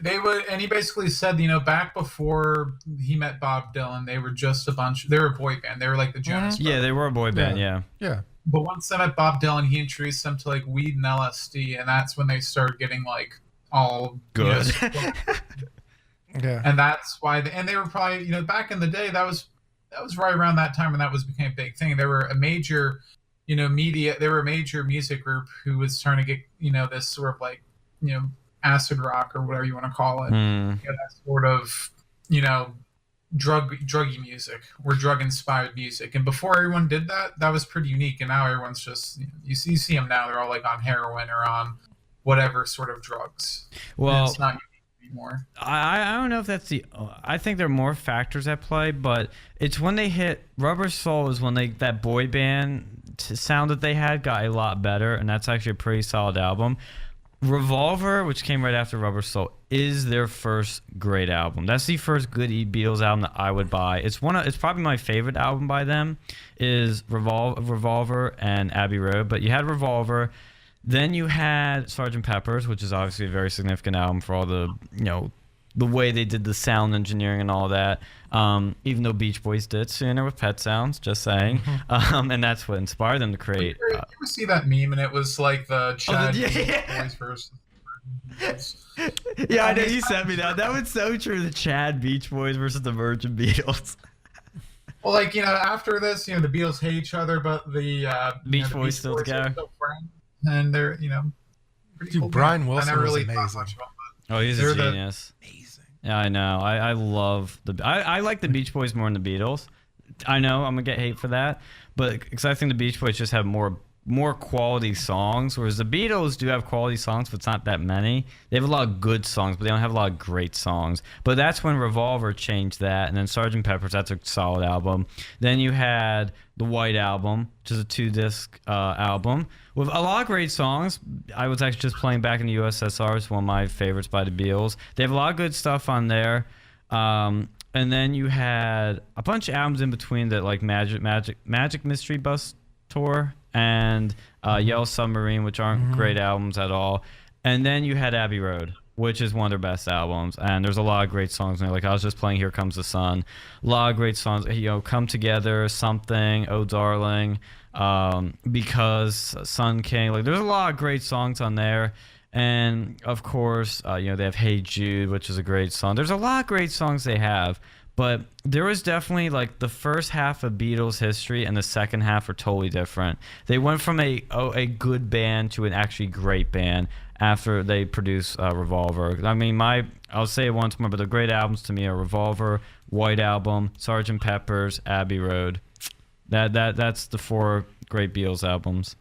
he basically said, back before he met Bob Dylan, they were just they were a boy band. They were like the Jonas Brothers. Yeah, they were a boy band. Yeah. But once they met Bob Dylan, he introduced them to like weed and LSD, and that's when they started getting like all good. And that's why they were probably back in the day that was right around that time when that became a big thing. They were a major they were a major music group who was trying to get this sort of like acid rock or whatever you want to call it, that sort of druggy music or drug inspired music. And before everyone did that was pretty unique, and now everyone's just you see them now, they're all like on heroin or on whatever sort of drugs. Well, and it's not unique anymore. I don't know if that's I think there are more factors at play, but it's when they hit Rubber Soul is when that boy band sound that they had got a lot better, and that's actually a pretty solid album. Revolver, which came right after Rubber Soul, is their first great album. That's the first good Beatles album that I would buy. It's probably my favorite album by them is Revolver and Abbey Road. But you had Revolver, then you had Sgt. Pepper's, which is obviously a very significant album for all the the way they did the sound engineering and all that. Even though Beach Boys did sooner with Pet Sounds, just saying. And that's what inspired them to create. You ever see that meme? And it was like the Chad Beach Boys versus. Yeah, I know you sent me that. That was so true. The Chad Beach Boys versus the Virgin Beatles. Well, after this, the Beatles hate each other, but the Beach Boys still together. And they're, pretty cool. Brian Wilson was amazing. Oh, he's a genius. Amazing. Yeah, I know. I love I like the Beach Boys more than the Beatles. I know I'm gonna get hate for that, but because I think the Beach Boys just have more more quality songs, whereas the Beatles do have quality songs, but it's not that many. They have a lot of good songs, but they don't have a lot of great songs. But that's when Revolver changed that, and then Sgt. Pepper's, that's a solid album. Then you had the White Album, which is a 2-disc album with a lot of great songs. I was actually just playing Back in the USSR. It's one of my favorites by the Beatles. They have a lot of good stuff on there. And then you had a bunch of albums in between that, like Magic Mystery Bus Tour and Yellow Submarine, which aren't great albums at all. And then you had Abbey Road, which is one of their best albums. And there's a lot of great songs in there. Like I was just playing Here Comes the Sun. A lot of great songs. Come Together, Something, Oh Darling, Because, Sun King. Like there's a lot of great songs on there. And of course, they have Hey Jude, which is a great song. There's a lot of great songs they have. But there was definitely like the first half of Beatles history and the second half are totally different. They went from a good band to an actually great band after they produced Revolver. I mean, I'll say it once more, but the great albums to me are Revolver, White Album, Sgt. Pepper's, Abbey Road. That's the 4 great Beatles albums,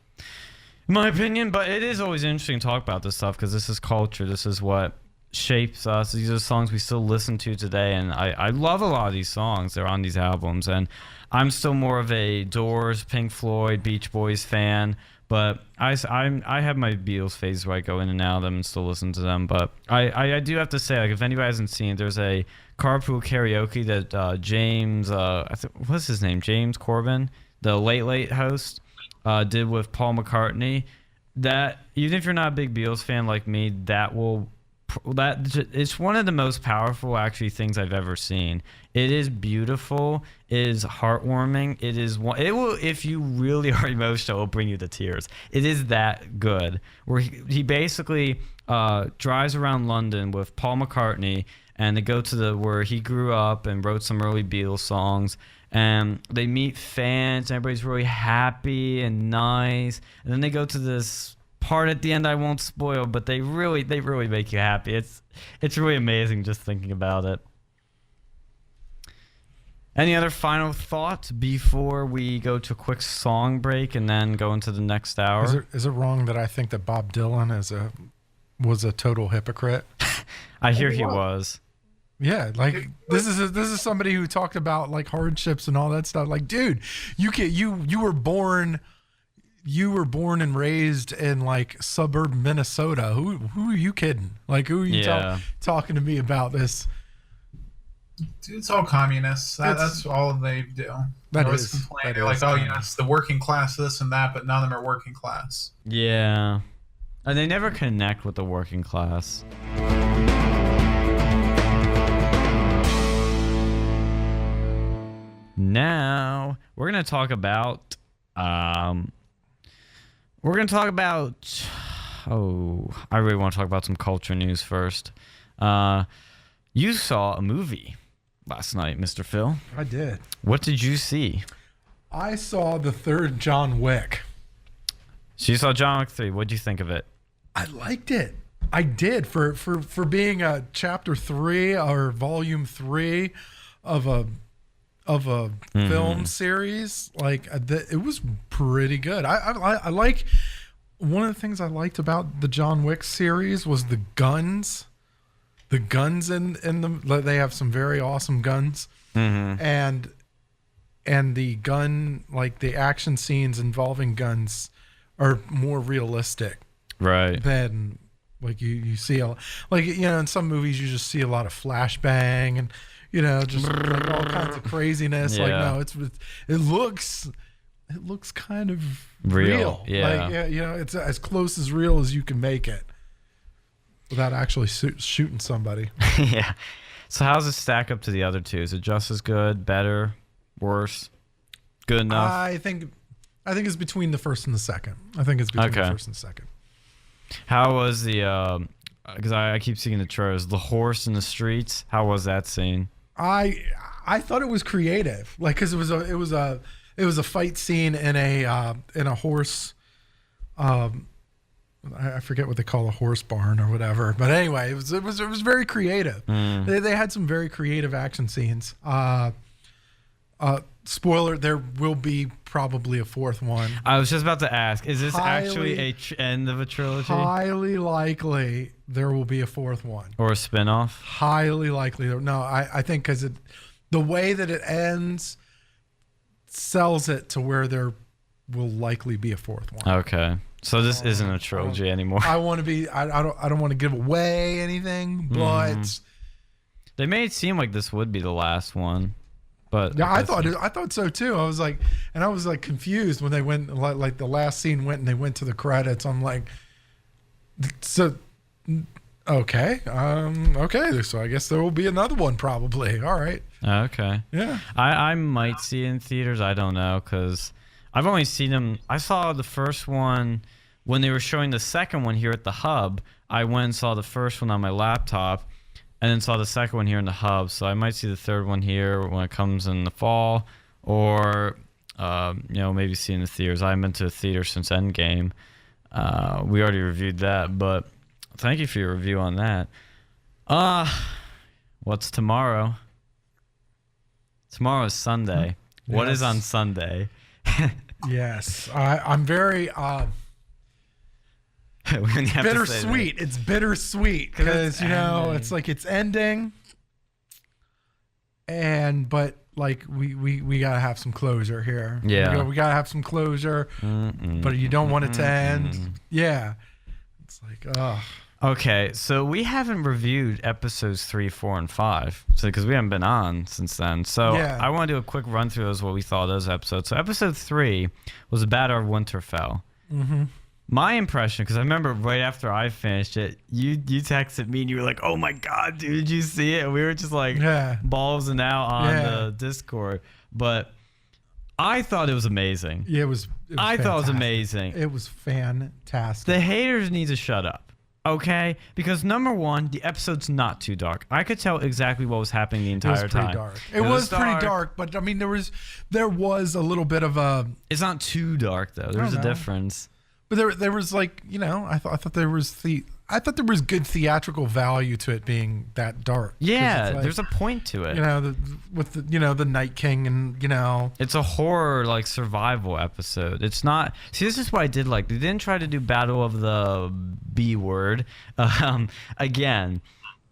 in my opinion. But it is always interesting to talk about this stuff because this is culture. This is what shapes us. These are songs we still listen to today, and I love a lot of these songs. They're on these albums, and I'm still more of a Doors, Pink Floyd, Beach Boys fan. But I have my Beatles phases where I go in and out of them and still listen to them. But I do have to say, like, if anybody hasn't seen it, there's a carpool karaoke that James, what's his name? James Corbin, the Late Late host, did with Paul McCartney. That even if you're not a big Beatles fan like me, it's one of the most powerful actually things I've ever seen. It is beautiful. It is heartwarming. It will, if you really are emotional, it'll bring you to tears. It is that good. Where he basically drives around London with Paul McCartney, and they go to where he grew up and wrote some early Beatles songs. And they meet fans. And everybody's really happy and nice. And then they go to this part at the end I won't spoil, but they really make you happy. It's really amazing just thinking about it. Any other final thoughts before we go to a quick song break and then go into the next hour? Is it wrong that I think that Bob Dylan was a total hypocrite? I hear he was. Yeah, like this is somebody who talked about like hardships and all that stuff. Like, dude, you were born and raised in like suburban Minnesota. Who are you kidding? Like, who are you talking to me about this? Dude, it's all communists. That's all they do. They always complain. They're like, it's the working class, this and that, but none of them are working class. Yeah, and they never connect with the working class. Now we're gonna talk about I really want to talk about some culture news first. You saw a movie last night, Mr. Phil. I did. What did you see? I saw the third John Wick. So you saw John Wick 3. What did you think of it? I liked it. I did. For being a chapter 3 or volume 3 of a film series, like it was pretty good. I like, one of the things I liked about the John Wick series was the guns. The guns in them, they have some very awesome guns, and the gun, like the action scenes involving guns, are more realistic, right? Than like you see in some movies you just see a lot of flashbang and just like all kinds of craziness. Yeah. Like no, it looks kind of real. Yeah, like it's as close as real as you can make it without actually shooting somebody. Yeah. So how does it stack up to the other two? Is it just as good, better, worse, good enough? I think it's between the first and the second. I think it's between the first and the second. How was the? Because I keep seeing the trailers. The horse in the streets. How was that scene? I thought it was creative, like because it was a fight scene in a horse. I forget what they call a horse barn or whatever, but anyway, it was very creative. They had some very creative action scenes. Spoiler: there will be probably a fourth one. I was just about to ask, is this actually Highly- a end of a trilogy? Highly likely there will be a fourth one. Or a spin-off? Highly likely. No, I think because the way that it ends sells it to where there will likely be a fourth one. Okay. So this isn't a trilogy anymore. I want to be. I don't want to give away anything, but They made it seem like this would be the last one. But yeah, I thought so too. I was like confused when they went like the last scene went and they went to the credits. I'm like, so okay, okay. So I guess there will be another one probably. All right. Okay. Yeah. I might see it in theaters. I don't know because I've only seen them. I saw the first one when they were showing the second one here at the hub. I went and saw the first one on my laptop. And then saw the second one here in the hub, so I might see the third one here when it comes in the fall, or maybe see in the theaters. I haven't been to a theater since Endgame. We already reviewed that, but thank you for your review on that. What's tomorrow? Tomorrow is Sunday. What is on Sunday? Yes, I'm very bittersweet. It's bittersweet because it's like it's ending, but like we gotta have some closure here. Yeah, we gotta have some closure, but you don't want it to end. Yeah, it's like Okay, so we haven't reviewed episodes 3, 4, and 5, because we haven't been on since then. So Yeah. I want to do a quick run through of what we thought of those episodes. So episode 3 was the Battle of Winterfell. Mm-hmm. My impression, because I remember right after I finished it, you texted me and you were like, "Oh my god, dude, did you see it?" And we were just like ballsing out on the Discord. But I thought it was amazing. Yeah, it was I thought it was fantastic. amazing. It was fantastic. The haters need to shut up. Okay, because number one, the episode's not too dark. I could tell exactly what was happening the entire it was pretty time. dark. It was pretty dark, but I mean, there was a little bit of a. It's not too dark though. There's a difference. But there was like I thought there was good theatrical value to it being that dark. Yeah, like, there's a point to it. With the Night King and It's a horror like survival episode. It's not. See, this is what I did like. They didn't try to do Battle of the B word. Again,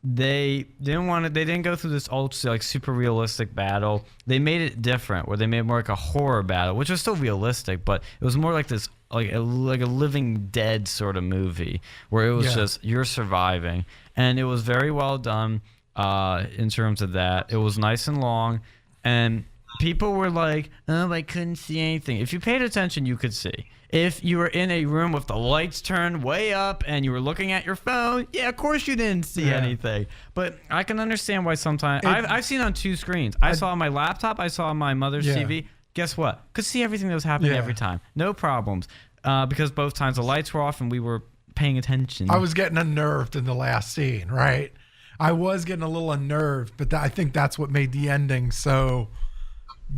they didn't go through this ultra like super realistic battle. They made it different, where they made it more like a horror battle, which was still realistic, but it was more like this like a Living Dead sort of movie, where it was just you're surviving, and it was very well done in terms of that. It was nice and long, and people were like, "Oh, I couldn't see anything." If you paid attention, you could see. If you were in a room with the lights turned way up and you were looking at your phone, yeah, of course you didn't see anything. But I can understand why sometimes I've seen it on two screens. I saw on my laptop, I saw on my mother's TV. Guess what? Could see everything that was happening every time. No problems. Because both times the lights were off and we were paying attention. I was getting unnerved in the last scene, right? I was getting a little unnerved, but I think that's what made the ending so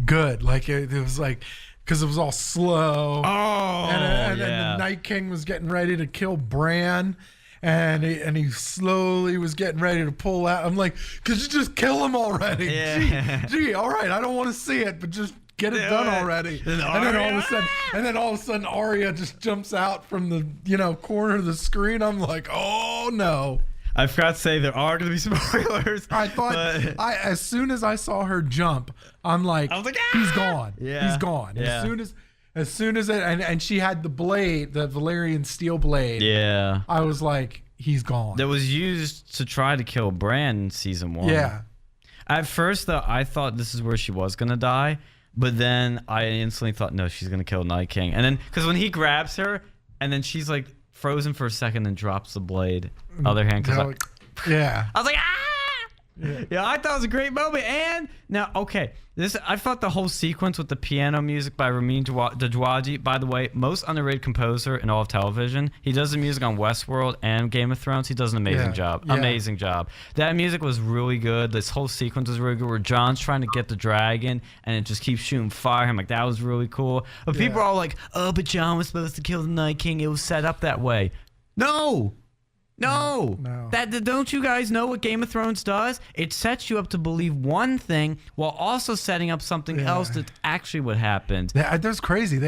good. Like it was like, because it was all slow. And then the Night King was getting ready to kill Bran. And he slowly was getting ready to pull out. I'm like, could you just kill him already? Yeah. Gee, all right. I don't want to see it, but just get it done already. And then all of a sudden, Arya just jumps out from the corner of the screen. I'm like, oh no. I forgot to say there are going to be spoilers. I thought as soon as I saw her jump, I'm like, I was like, he's gone. Yeah. He's gone. Yeah. As soon as it, and she had the blade, the Valyrian steel blade. Yeah. I was like, he's gone. That was used to try to kill Bran in season 1. Yeah. At first, though, I thought this is where she was going to die. But then I instantly thought, no, she's going to kill Night King. And then, because when he grabs her, and then she's like frozen for a second and drops the blade. Other hand, because yeah. I was like, ah! Yeah, I thought it was a great moment. And now, okay, I thought the whole sequence with the piano music by Ramin Djawadi, by the way, most underrated composer in all of television. He does the music on Westworld and Game of Thrones. He does an amazing job. Yeah. Amazing job. That music was really good. This whole sequence was really good, where John's trying to get the dragon and it just keeps shooting fire. I'm like, that was really cool. But people are all like, oh, but John was supposed to kill the Night King. It was set up that way. No. No. No. That don't you guys know what Game of Thrones does? It sets you up to believe one thing while also setting up something else that's actually what happened. That's crazy.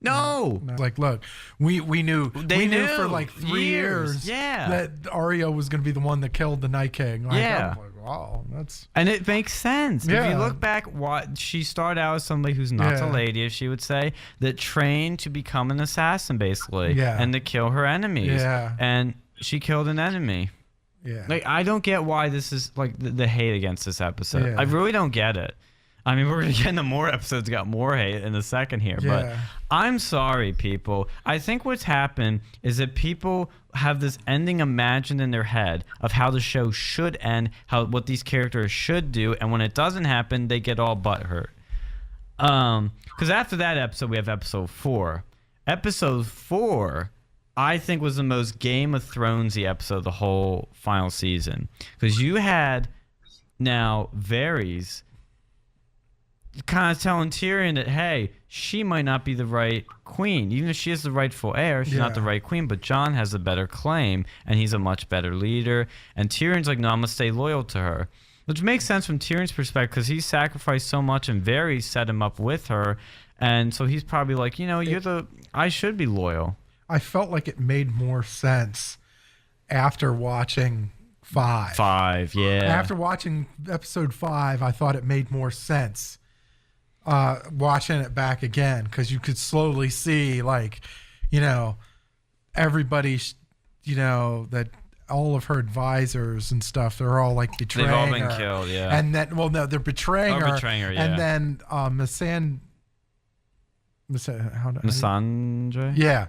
No. Like, look, we knew for like 3 years that Arya was going to be the one that killed the Night King. Like, Yeah. I was like, wow, that's... And it makes sense. Yeah. If you look back, what she started out as somebody who's not a lady, as she would say, that trained to become an assassin, basically, and to kill her enemies. Yeah. And she killed an enemy. Yeah. Like, I don't get why this is, like, the hate against this episode. Yeah. I really don't get it. I mean, we're going to get into more episodes got more hate in a second here, but I'm sorry, people. I think what's happened is that people have this ending imagined in their head of how the show should end, what these characters should do, and when it doesn't happen, they get all butthurt. Because after that episode, we have episode 4. Episode 4, I think, was the most Game of Thronesy episode of the whole final season. Because you had now Varys kind of telling Tyrion that, hey, she might not be the right queen. Even if she is the rightful heir, she's not the right queen, but Jon has a better claim, and he's a much better leader. And Tyrion's like, no, I'm going to stay loyal to her. Which makes sense from Tyrion's perspective, because he sacrificed so much, and Varys set him up with her. And so he's probably like, you know, I should be loyal. I felt like it made more sense after watching 5. 5, yeah. After watching episode 5, I thought it made more sense watching it back again, because you could slowly see, like, you know, everybody, you know, that all of her advisors and stuff, they're all like betraying her. They've all been killed, yeah. And then, well, no, they're betraying her. Betraying her, yeah. And then Missandre? Yeah.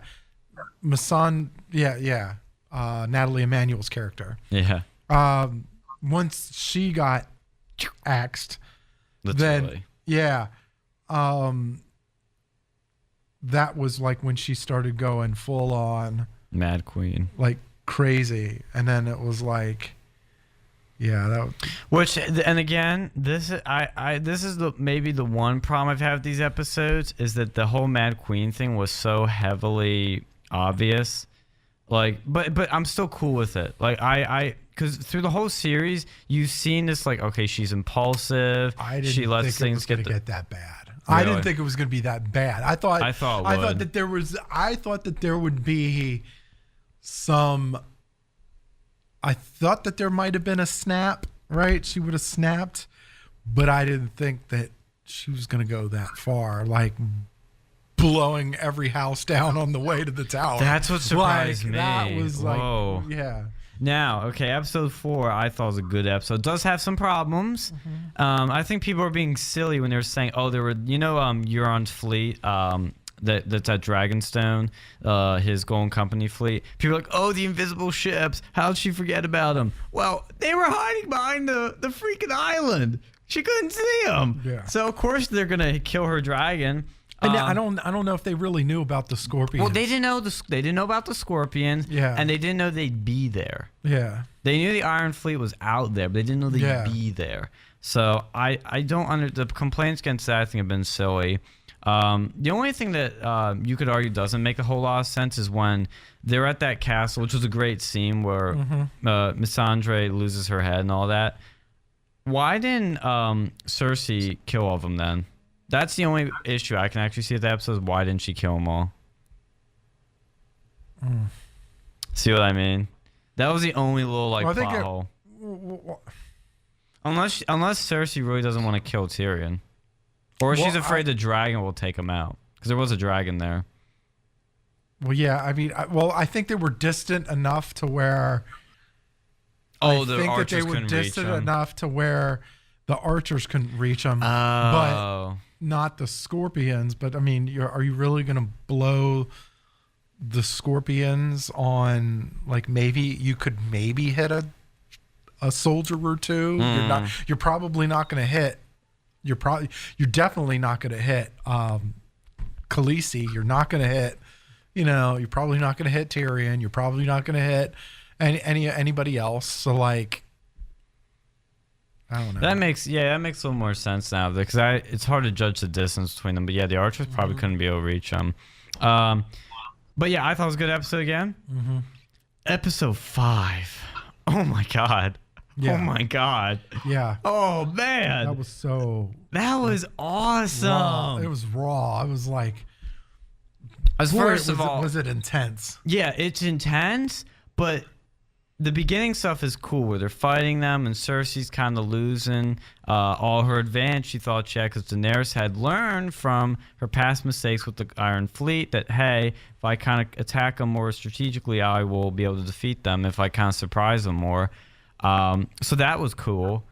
Natalie Emmanuel's character. Yeah. Once she got axed, Literally. then that was like when she started going full on Mad Queen, like crazy, and then it was like, which, and again, this is maybe the one problem I've had with these episodes, is that the whole Mad Queen thing was so heavily obvious. Like, but I'm still cool with it. Like, because through the whole series, you've seen this, like, okay, she's impulsive. She lets things get that bad. Really? I didn't think it was going to be that bad. I thought that there would be some. I thought that there might have been a snap, right? She would have snapped, but I didn't think that she was going to go that far, like blowing every house down on the way to the tower. That's what surprised me. That was Whoa. like, yeah. Now, okay, episode 4 I thought was a good episode. It does have some problems. I think people are being silly when they're saying, oh, there were, you know, Euron's fleet, that's at Dragonstone, his Golden Company fleet. People are like, oh, the invisible ships. How'd she forget about them? Well, they were hiding behind the freaking island. She couldn't see them. Yeah. So, of course, they're going to kill her dragon. And I don't know if they really knew about the scorpions. Well, they didn't know about the scorpions. Yeah. And they didn't know they'd be there. Yeah. They knew the Iron Fleet was out there, but they didn't know they'd be there. So I don't the complaints against that, I think, have been silly. The only thing that you could argue doesn't make a whole lot of sense is when they're at that castle, which was a great scene where Missandre loses her head and all that. Why didn't Cersei kill all of them then? That's the only issue I can actually see with the episode. Is why didn't she kill them all? See what I mean? That was the only little plot hole. Unless Cersei really doesn't want to kill Tyrion, or she's afraid the dragon will take him out, because there was a dragon there. Well, yeah. I mean, I think they were distant enough to where. Oh, the archers couldn't reach them. Distant enough to where the archers couldn't reach them. Oh. But not the scorpions. But I mean, are you really going to blow the scorpions on, like, maybe you could hit a soldier or two? You're probably not going to hit. You're definitely not going to hit Khaleesi. You're not going to hit. You're probably not going to hit Tyrion. You're probably not going to hit anybody else. So, like, I don't know. That makes a little more sense now, because it's hard to judge the distance between them. But yeah, the archers probably couldn't be able to reach them. But yeah, I thought it was a good episode again. Episode 5. Oh my god. Yeah. Oh my god. Yeah. Oh man. That was so That was awesome. raw. It was raw. I was like, As boy, first of all, was it intense? yeah, it's intense, but the beginning stuff is cool where they're fighting them and Cersei's kind of losing all her advantage she thought she had because Daenerys had learned from her past mistakes with the Iron Fleet that, hey, if I kind of attack them more strategically, I will be able to defeat them if I kind of surprise them more. So that was cool.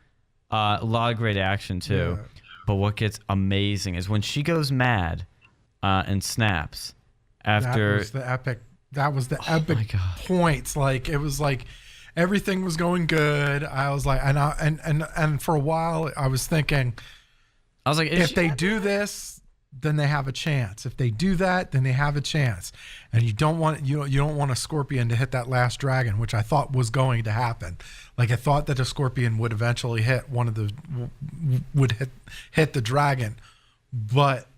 A lot of great action too. Yeah. But what gets amazing is when she goes mad and snaps after... That was the epic. That was the my epic God. points. Like it was like everything was going good. I was like, and for a while I was thinking, I was like, if they do this, then they have a chance. If they do that, then they have a chance. And you don't want a scorpion to hit that last dragon, which I thought was going to happen. Like I thought that a scorpion would eventually hit hit the dragon, but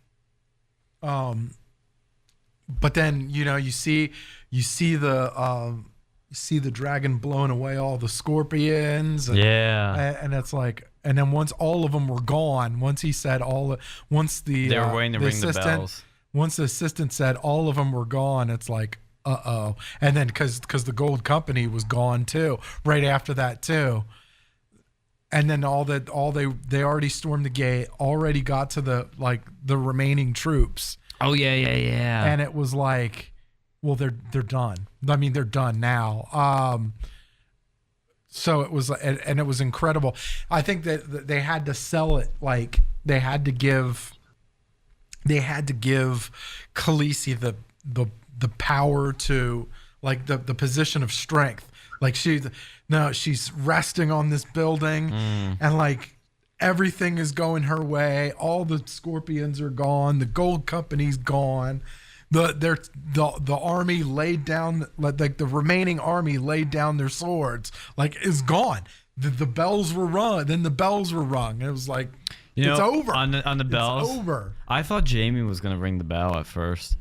then you see the dragon blowing away all the scorpions. And, yeah. and it's like, and then once all of them were gone, once he said once the They were waiting to ring the bells. Once the assistant said all of them were gone, it's like, uh-oh. And then because the gold company was gone too, right after that too. And then they already stormed the gate, already got to the remaining troops. Oh yeah. And it was like, well, they're done. I mean, they're done now. So it was, and it was incredible. I think that they had to sell it, like they had to give Khaleesi the power to, like, the position of strength. Like she's resting on this building, and like everything is going her way. All the scorpions are gone. The gold company's gone. The army laid down, like the remaining army laid down their swords, like is gone. The bells were rung. Then the bells were rung. And it was like, it's over. On the bells. It's over. I thought Jamie was gonna ring the bell at first.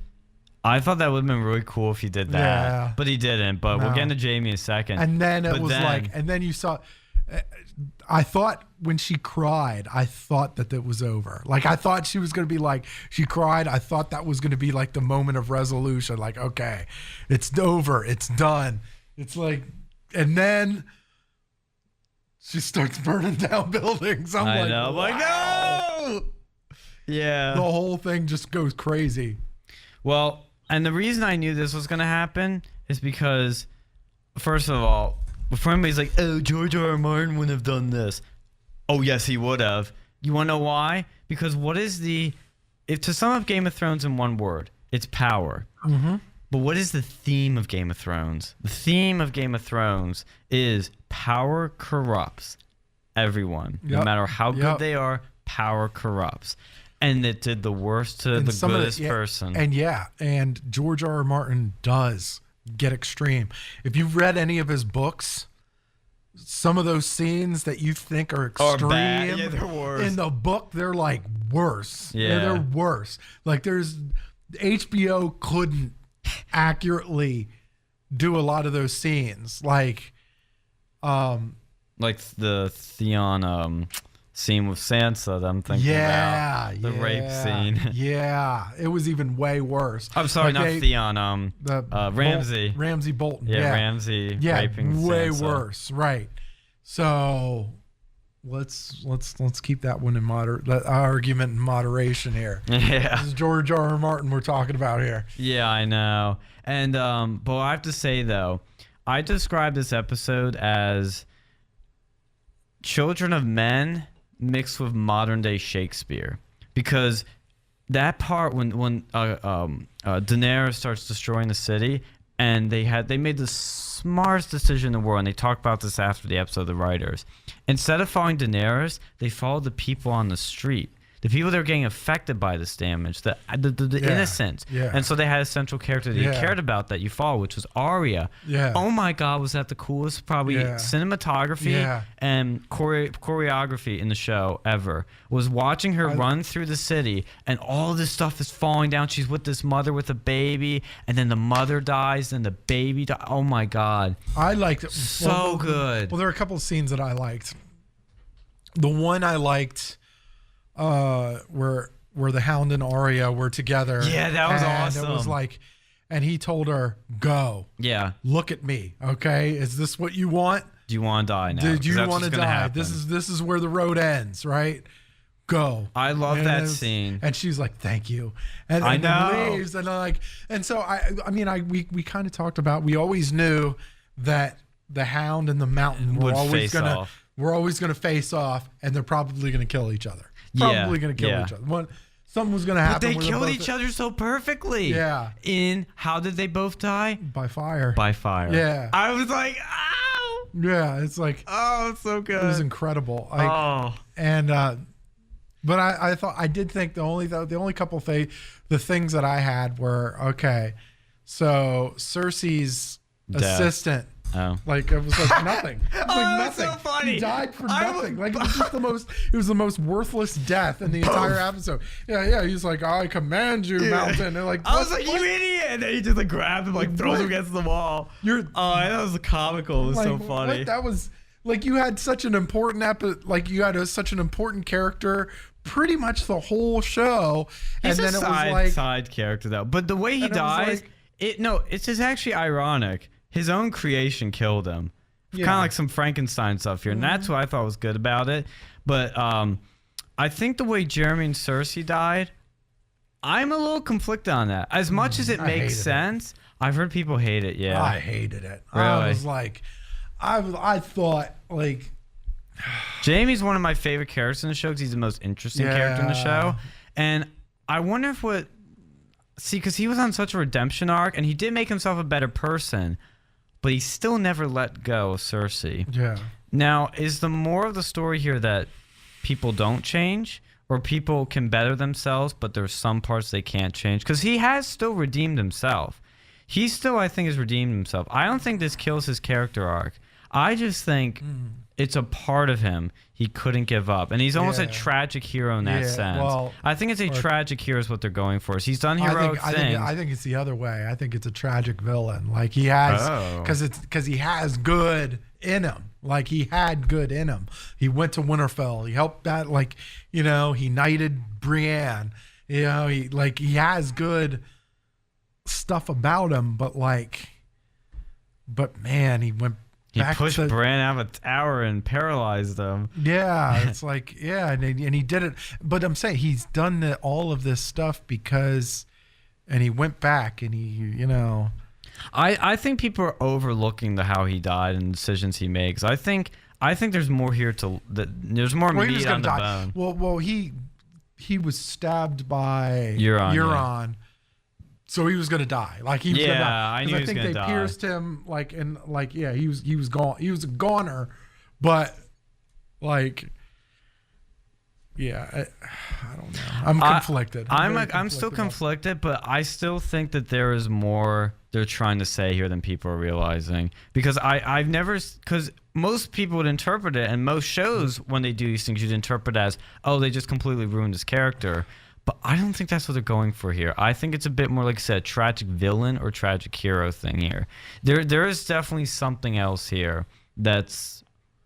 I thought that would have been really cool if he did that, Yeah. but he didn't. But we'll No. get into Jamie in a second. And then it But was then- like, and then you saw, I thought when she cried, I thought that it was over. Like, I thought she was going to be like, she cried. I thought that was going to be like the moment of resolution. Like, okay, it's over. It's done. It's like, and then she starts burning down buildings. I'm I like, know. I'm like, wow. no. Yeah. The whole thing just goes crazy. Well, and the reason I knew this was going to happen is because, first of all, before anybody's like, oh, George R. R. Martin wouldn't have done this. Oh, yes, he would have. You want to know why? Because if to sum up Game of Thrones in one word, it's power. Mm-hmm. But what is the theme of Game of Thrones? The theme of Game of Thrones is power corrupts everyone. No Yep. matter how good Yep. they are, power corrupts. And it did the worst to And the some of goodest person. And George R. R. Martin does get extreme. If you've read any of his books, some of those scenes that you think are extreme, bad. Yeah, they're worse. in the book, they're like worse. Yeah. They're worse. Like HBO couldn't accurately do a lot of those scenes. Like the Theon scene with Sansa that I'm thinking about. The rape scene. Yeah. It was even way worse. I'm sorry, Like not Theon. Ramsay. Ramsay Bolton. Yeah, Ramsay raping way Sansa. worse. Right. So let's keep that one in that argument in moderation here. Yeah. This is George R. R. Martin we're talking about here. Yeah, I know. And but I have to say though, I describe this episode as Children of Men mixed with modern day Shakespeare, because that part when Daenerys starts destroying the city, and they made the smartest decision in the world, and they talked about this after the episode, the writers. Instead of following Daenerys, they followed the people on the street the people that are getting affected by this damage, the innocents. Yeah. And so they had a central character that you cared about that you follow, which was Arya. Yeah. Oh my God, was that the coolest probably cinematography and choreography in the show ever? Was watching her run through the city and all this stuff is falling down. She's with this mother with a baby, and then the mother dies, and the baby dies. Oh my God. I liked it. So good. Well, there are a couple of scenes that I liked. The one I liked where the Hound and Arya were together. Yeah, that was awesome. It was like, and he told her, "Go. Yeah. Look at me. Okay, is this what you want? Do you want to die now? Do you That's want to what's gonna die? happen. This is where the road ends, right? Go." I love And that scene. And she's like, "Thank you," and I then know. leaves, and so we kind of talked about. We always knew that the Hound and the Mountain were Would always face gonna off. we're always gonna face off, and they're probably gonna kill each other. Yeah, Probably gonna kill yeah. each other. Something was gonna But happen. they where killed both- each other so perfectly. Yeah. In how did they both die? by fire. By fire. Yeah. I was like, ow! Yeah, it's like Oh, it's so good. it was incredible. Oh. And but I did think the only couple the things that I had were okay. So Cersei's Death. assistant, Oh. like it was like nothing. It was Oh, like that's so nothing. funny. He died for I nothing. was- Like it was just it was the most worthless death in the entire episode. Yeah. He's like, "I command you, Mountain." And like, I was what- like, you idiot! And then he just like grabbed him, like throws him What? against the wall. You're That was comical. It was like, so funny. what? That was like you had such an important such an important character pretty much the whole show, He's and then a it side, was like side character though. But the way he And it was dies, like- it's just actually ironic. His own creation killed him. Yeah. Kind of like some Frankenstein stuff here, and that's what I thought was good about it. But I think the way Jeremy and Cersei died, I'm a little conflicted on that. As much as it I makes hated it. sense, I've heard people hate it. Yeah, I hated it. I Really? was like, I thought like Jamie's one of my favorite characters in the show because he's the most interesting character in the show. And I wonder if because he was on such a redemption arc and he did make himself a better person, but he still never let go of Cersei. yeah. Now, is the more of the story here that people don't change or people can better themselves, but there's some parts they can't change? Because he has still redeemed himself. He still, I think, has redeemed himself. I don't think this kills his character arc. I just think it's a part of him he couldn't give up. And he's almost a Yeah. tragic hero in that Yeah, sense. well, I think it's a tragic hero is what they're going for. He's done heroic things. I think it's the other way. I think it's a tragic villain. Like he has Oh. because he has good in him. Like he had good in him. He went to Winterfell. He helped that. Like he knighted Brienne. He has good stuff about him. But man, he went. He back pushed to, Bran out of a tower and paralyzed him. Yeah, it's like and he did it. But I'm saying he's done all of this stuff because, and he went back and I think people are overlooking how he died and the decisions he makes. I think there's more here there's more Well, he was meat gonna on the die. bone. Well, he was stabbed by Euron, so he was gonna die. Like he was gonna Yeah, die. I 'Cause knew he was think gonna they die. pierced him he was gone. He was a goner, but I don't know. I'm conflicted. I'm still conflicted, but I still think that there is more they're trying to say here than people are realizing. Because I've never, because most people would interpret it, and most shows when they do these things, you'd interpret as, oh, they just completely ruined his character. But I don't think that's what they're going for here. I think it's a bit more like I said, tragic villain or tragic hero thing here. There is definitely something else here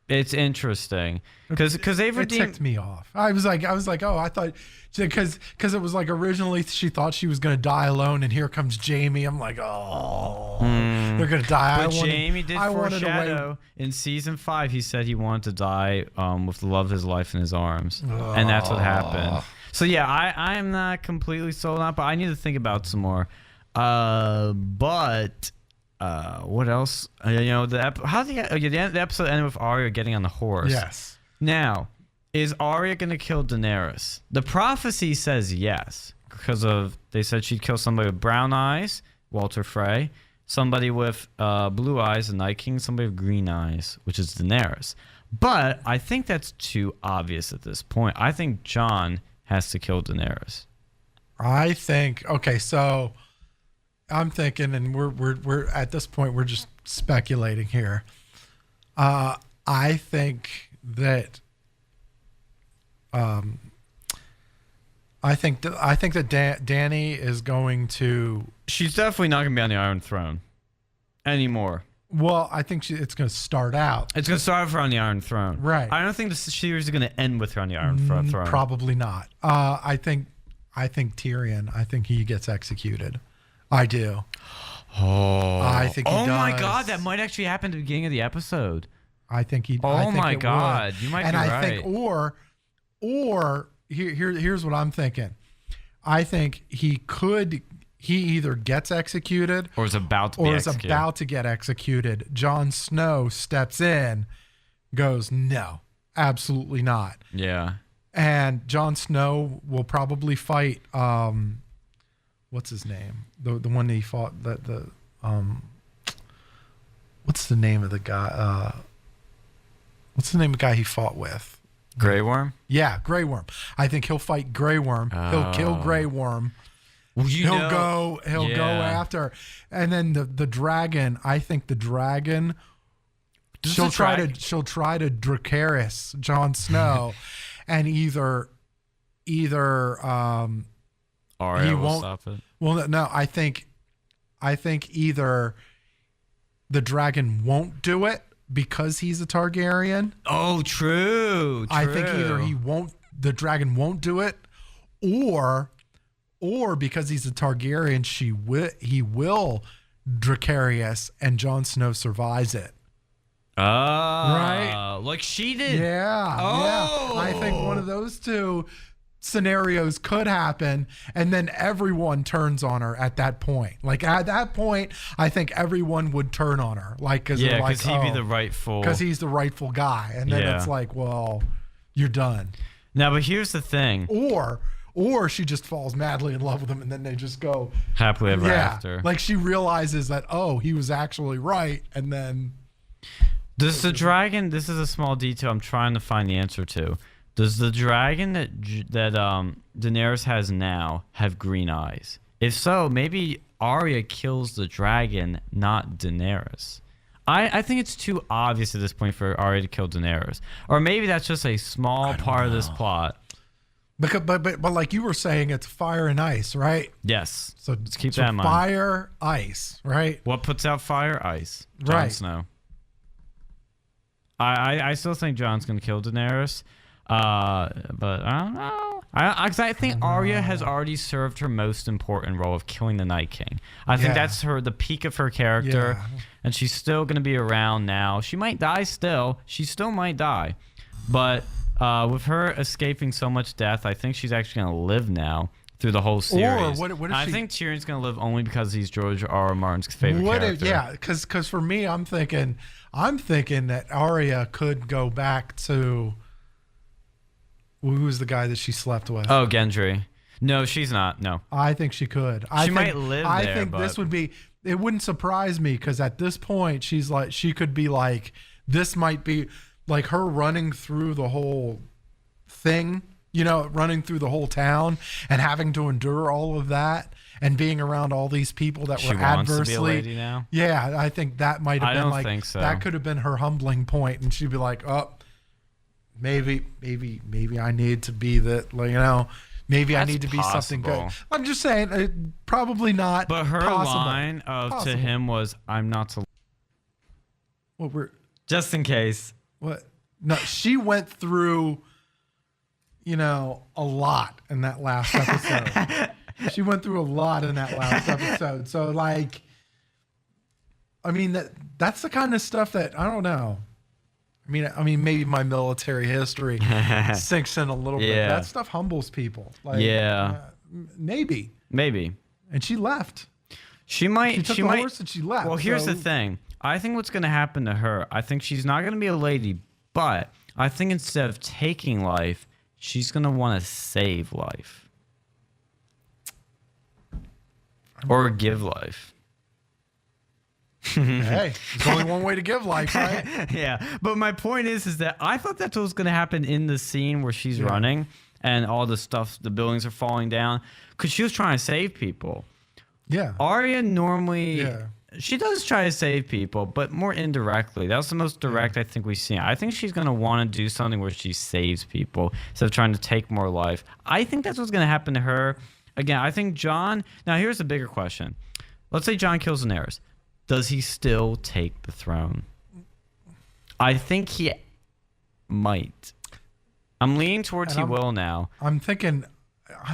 it's interesting because they've It redeemed. ticked me off. I was like, oh, I thought because it was like originally she thought she was gonna die alone, and here comes Jamie. I'm like, oh, they're gonna die. But Jamie did I wanted to foreshadow in season 5. He said he wanted to die with the love of his life in his arms, and that's what happened. So yeah, I am not completely sold on it, but I need to think about some more. But what else? The episode ended with Arya getting on the horse. Yes. Now, is Arya going to kill Daenerys? The prophecy says yes, because they said she'd kill somebody with brown eyes, Walter Frey, somebody with blue eyes, the Night King, somebody with green eyes, which is Daenerys. But I think that's too obvious at this point. I think Jon has to kill Daenerys? I think so I'm thinking, and we're at this point we're just speculating here. I think that Danny is going to. She's definitely not going to be on the Iron Throne anymore. Well, I think it's going to start out. It's going to start with her on the Iron Throne. Right. I don't think the series is going to end with her on the Iron Throne. Probably not. I think Tyrion. I think he gets executed. I do. Oh. I think he does. Oh my God, that might actually happen at the beginning of the episode. I think he. Oh my God, you might be right. And I think, or here's what I'm thinking. I think he either gets executed or is about to get executed. Jon Snow steps in, goes, no, absolutely not. Yeah. And Jon Snow will probably fight what's his name? The one that he fought what's the name of the guy? What's the name of the guy he fought with? Grey Worm? Yeah, Grey Worm. I think he'll fight Grey Worm. He'll kill Grey Worm. Well, he'll go after, and then the dragon. I think the dragon. She'll try to Dracarys Jon Snow, and either Arya he will won't stop it. Well, no, I think either the dragon won't do it because he's a Targaryen. Oh, true. I think either the dragon won't do it, or because he's a Targaryen, he will Dracarys, and Jon Snow survives it. Oh, right, like she did. Yeah, oh. Yeah. I think one of those two scenarios could happen, and then everyone turns on her at that point. Like at that point, I think everyone would turn on her. Because he'd be the rightful. Because he's the rightful guy, and then it's like, well, you're done. Now, but here's the thing. Or she just falls madly in love with him, and then they just go happily ever after. Like she realizes that, oh, he was actually right, and then. Does the dragon? This is a small detail I'm trying to find the answer to. Does the dragon that Daenerys has now have green eyes? If so, maybe Arya kills the dragon, not Daenerys. I think it's too obvious at this point for Arya to kill Daenerys, or maybe that's just a small part of this plot. But like you were saying, it's fire and ice, right? Yes. So let's keep that in mind. Fire, ice, right? What puts out fire? Ice. Jon Snow. I still think Jon's gonna kill Daenerys, but I don't know. I think Arya has already served her most important role of killing the Night King. I think that's the peak of her character, and she's still gonna be around now. She might die still. She still might die, but. With her escaping so much death, I think she's actually going to live now through the whole series. Or what if I think Tyrion's going to live only because he's George R.R. Martin's favorite character. Because for me, I'm thinking that Arya could go back to who was the guy that she slept with? Oh, Gendry. No, she's not. No. I think she could. She might live there. I think this would be. It wouldn't surprise me because at this point, she could be like, this might be. Like her running through the whole thing, running through the whole town and having to endure all of that and being around all these people that were adversely. Wants to be a lady now? Yeah, I think that might have been like think so. That could have been her humbling point, and she'd be like, "Oh, maybe I need to be that, maybe I need to be something good." I'm just saying, probably not. But her line to him was, "I'm not to." Well, just in case. What? No, she went through, a lot in that last episode. She went through a lot in that last episode. So, that's the kind of stuff that I don't know. I mean, maybe my military history sinks in a little bit. That stuff humbles people. Maybe. And she left. She might. She took the horse and she left. Well, here's the thing. I think what's going to happen to her, I think she's not going to be a lady, but I think instead of taking life, she's going to want to save life. Or give life. Hey, there's only one way to give life, right? Yeah, but my point is that I thought that's what was going to happen in the scene where she's running, and all the stuff, the buildings are falling down, because she was trying to save people. Yeah. Arya normally, Yeah. she does try to save people, but more indirectly. That was the most direct I think we've seen. I think she's going to want to do something where she saves people instead of trying to take more life. I think that's what's going to happen to her. Again, I think Jon... Now, here's a bigger question. Let's say Jon kills Daenerys. Does he still take the throne? I think he might. I'm leaning towards he will now. I'm thinking...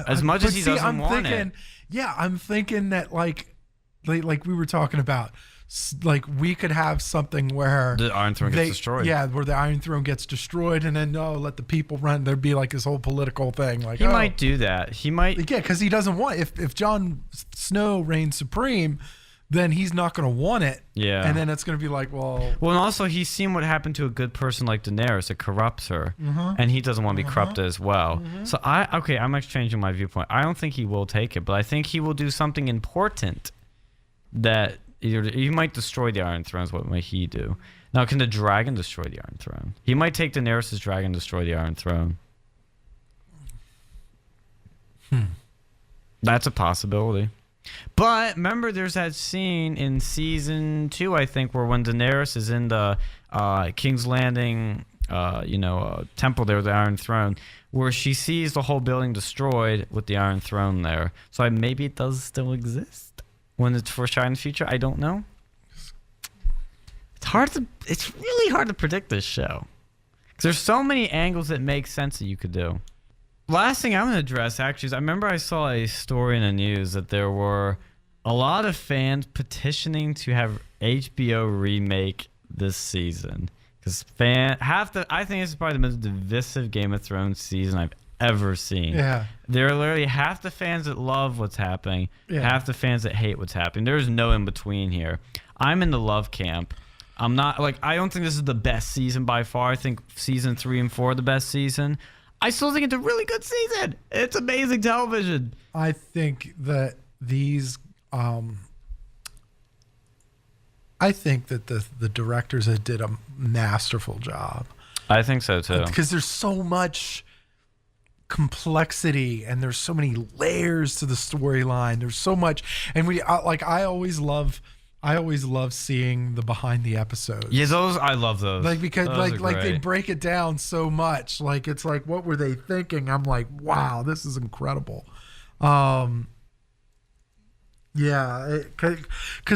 As much as he doesn't want it. Yeah, I'm thinking that like we were talking about, like we could have something where the Iron Throne gets destroyed. Yeah, where the Iron Throne gets destroyed, and then let the people run. There'd be like this whole political thing. Like he might do that. He might. Yeah, because he doesn't want. If Jon Snow reigns supreme, then he's not going to want it. Yeah. And then it's going to be like, well. Well, and also he's seen what happened to a good person like Daenerys. It corrupts her, and he doesn't want to be corrupted as well. So I'm actually changing my viewpoint. I don't think he will take it, but I think he will do something important that he might destroy the Iron Throne. Is what might he do? Now, can the dragon destroy the Iron Throne? He might take Daenerys' dragon and destroy the Iron Throne. That's a possibility. But remember, there's that scene in season 2, I think, where when Daenerys is in the King's Landing, temple there, the Iron Throne, where she sees the whole building destroyed with the Iron Throne there. So maybe it does still exist when it's foreshadowed in the future. I don't know. It's really hard to predict this show because there's so many angles that make sense that you could do. Last thing I'm going to address, actually, is I remember I saw a story in the news that there were a lot of fans petitioning to have HBO remake this season. Because I think this is probably the most divisive Game of Thrones season I've ever seen. Yeah. There are literally half the fans that love what's happening, half the fans that hate what's happening. There's no in between here. I'm in the love camp. I'm not, I don't think this is the best season by far. I think season 3 and 4 are the best season. I still think it's a really good season. It's amazing television. I think that these, I think that the directors did a masterful job. I think so too. Because there's so much complexity and there's so many layers to the storyline. There's so much, and I always love seeing the behind the episodes. Yeah, I love those. Because they break it down so much. Like it's like, what were they thinking? I'm like, wow, this is incredible. Because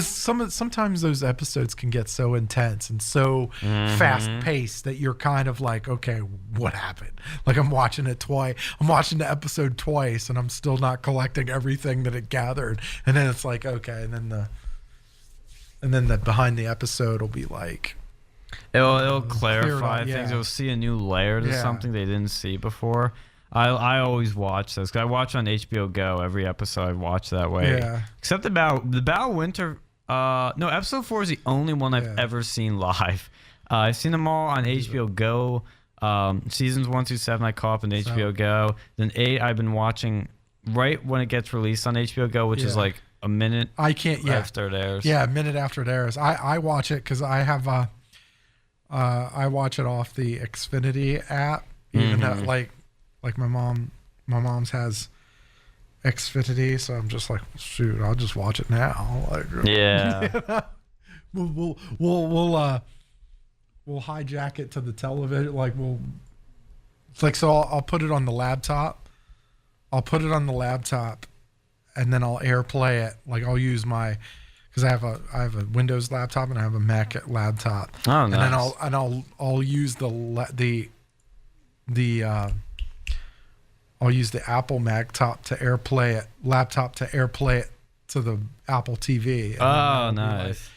sometimes those episodes can get so intense and so fast paced that you're kind of like, okay, what happened? Like I'm watching it twice. I'm watching the episode twice, and I'm still not collecting everything that it gathered. And then it's like, okay, and then the behind the episode will be like, it'll clarify things. Yeah. It'll see a new layer to something they didn't see before. I always watch this because I watch on HBO Go every episode. I watch that way. Yeah. Except the Battle of Winter. No, episode 4 is the only one I've ever seen live. I've seen them all on HBO Go. Seasons 1 through 7 I caught up on HBO Go. Then 8 I've been watching right when it gets released on HBO Go, which is like a minute after it airs. Yeah, a minute after it airs. I watch it because I have I watch it off the Xfinity app. Even though like my mom's has Xfinity, so I'm just like, shoot, I'll just watch it now. Like, yeah. we'll hijack it to the television. Like so I'll put it on the laptop. And then I'll AirPlay it. Like I'll use because I have a Windows laptop and I have a Mac laptop. Oh, nice. And then I'll use I'll use the Apple laptop to AirPlay it to the Apple TV. Oh, nice.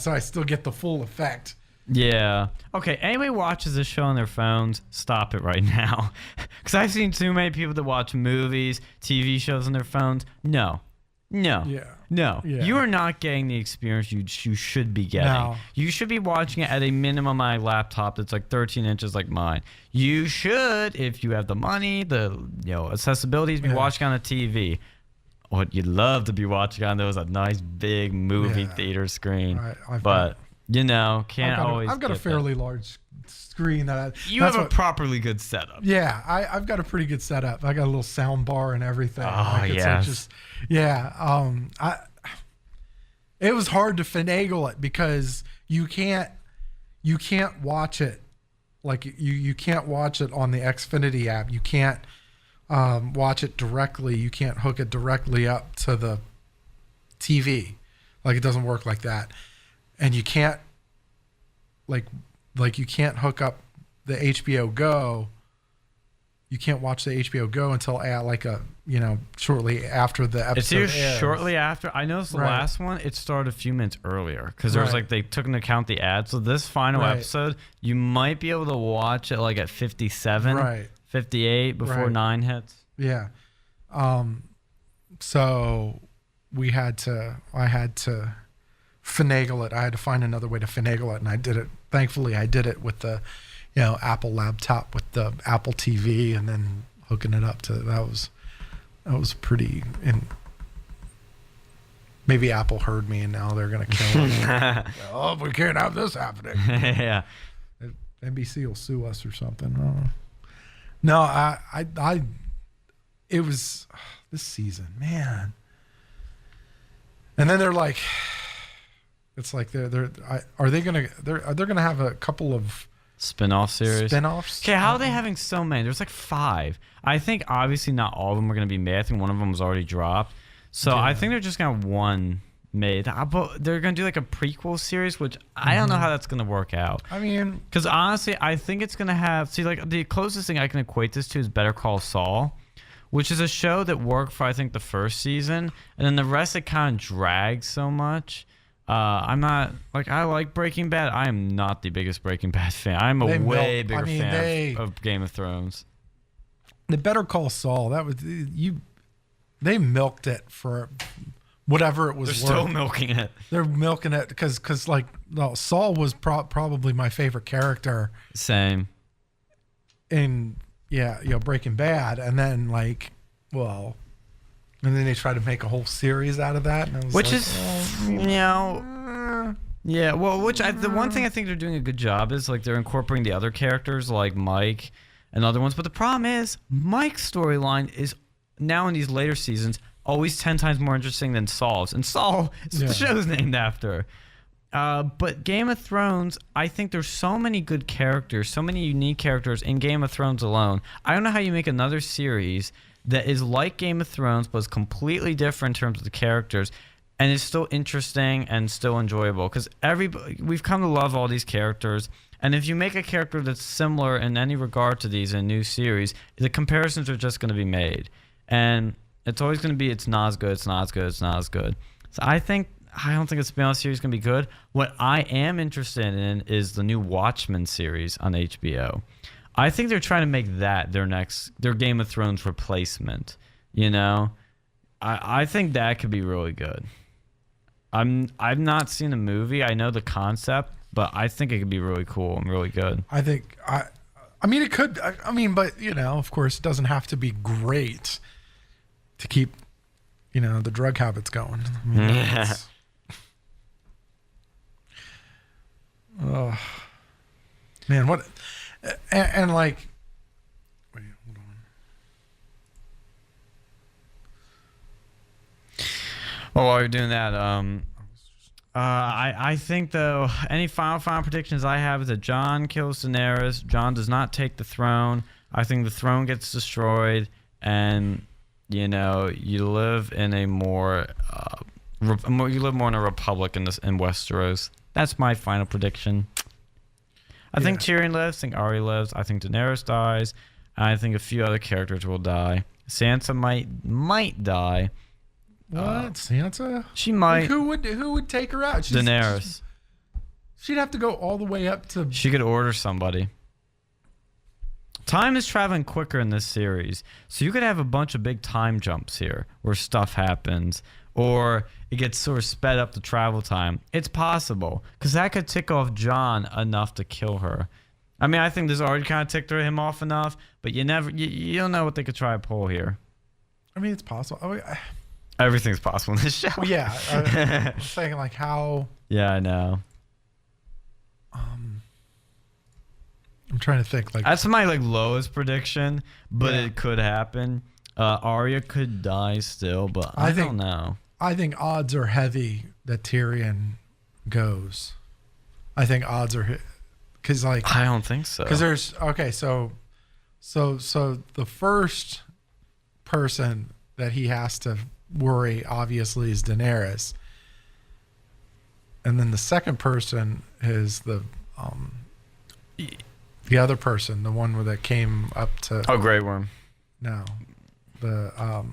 So I still get the full effect. Yeah. Okay, anybody watches this show on their phones, stop it right now. Because I've seen too many people that watch movies, TV shows on their phones. No. Yeah. You are not getting the experience you should be getting. No. You should be watching it at a minimum on a laptop that's like 13 inches like mine. You should, if you have the money, the accessibility, to be watching on a TV. What you'd love to be watching on those, a nice big movie theater screen. I've but You know, can't always. I've got a get fairly large screen you have a properly good setup. Yeah, I've got a pretty good setup. I got a little sound bar and everything. Oh, yes. It was hard to finagle it because you can't watch it like you can't watch it on the Xfinity app. You can't watch it directly. You can't hook it directly up to the TV. Like, it doesn't work like that. And you can't like you can't hook up the HBO Go. You can't watch the HBO Go until shortly after the episode. It's here airs. shortly after. I noticed the last one, it started a few minutes earlier because there was they took into account the ads. So this final episode, you might be able to watch it like at 57, 58 before 9 hits. Yeah. So I had to finagle it. I had to find another way to finagle it, and I did it. Thankfully, I did it with the, Apple laptop with the Apple TV, and then hooking it up to that was pretty. And maybe Apple heard me, and now they're gonna kill me. Oh, we can't have this happening. Yeah, NBC will sue us or something. No, it was this season, man. And then they're like, it's like they're gonna have a couple of spin-off series. Spin-offs. Okay, how are they having so many? There's like 5. I think obviously not all of them are gonna be made. I think one of them was already dropped. So I think they're just gonna have one made. But they're gonna do like a prequel series, which I don't know how that's gonna work out. I mean, because honestly, I think it's gonna have like the closest thing I can equate this to is Better Call Saul, which is a show that worked for I think the first season, and then the rest it kind of drags so much. I'm not I like Breaking Bad. I am not the biggest Breaking Bad fan. I'm a way bigger fan of Game of Thrones. The Better Call Saul, that was they milked it for whatever it was worth. They're still milking it. They're milking it because Saul was probably my favorite character. Same. In Breaking Bad, and then and then they try to make a whole series out of that, and which is yeah. Well, the one thing I think they're doing a good job is they're incorporating the other characters like Mike and other ones. But the problem is Mike's storyline is now in these later seasons always 10 times more interesting than Saul's, and Saul is what the show's named after. But Game of Thrones, I think there's so many good characters, so many unique characters in Game of Thrones alone. I don't know how you make another series that is like Game of Thrones but is completely different in terms of the characters and is still interesting and still enjoyable, because we've come to love all these characters, and if you make a character that's similar in any regard to these in a new series, the comparisons are just going to be made, and it's always going to be it's not as good, it's not as good, it's not as good. So I don't think a spin-off series is going to be good. What I am interested in is the new Watchmen series on HBO. I think they're trying to make that their Game of Thrones replacement. I think that could be really good. I've not seen the movie. I know the concept, but I think it could be really cool and really good. I think I mean it could. But of course, it doesn't have to be great to keep the drug habits going. Oh man, what and wait, hold on. Well, while you're doing that, I think though any final predictions I have is that Jon kills Daenerys. Jon does not take the throne. I think the throne gets destroyed, and you live in a more you live more in a republic in Westeros. That's my final prediction. I think Tyrion lives. I think Arya lives. I think Daenerys dies. And I think a few other characters will die. Sansa might die. What? Sansa? She might. Who would take her out? Daenerys. She'd have to go all the way up to. She could order somebody. Time is traveling quicker in this series, so you could have a bunch of big time jumps here where stuff happens, or it gets sort of sped up the travel time. It's possible, because that could tick off Jon enough to kill her. I mean, I think this already kind of ticked him off enough, but you don't know what they could try to pull here. I mean, it's possible. Everything's possible in this show. Yeah, I'm saying how. Yeah, I know. I'm trying to think. Like that's my lowest prediction, but it could happen. Arya could die still, but I don't know. I think odds are heavy that Tyrion goes. I think odds are because I don't think so. Because there's so the first person that he has to worry obviously is Daenerys, and then the second person is the other person, the one that came up to Grey Worm. No, the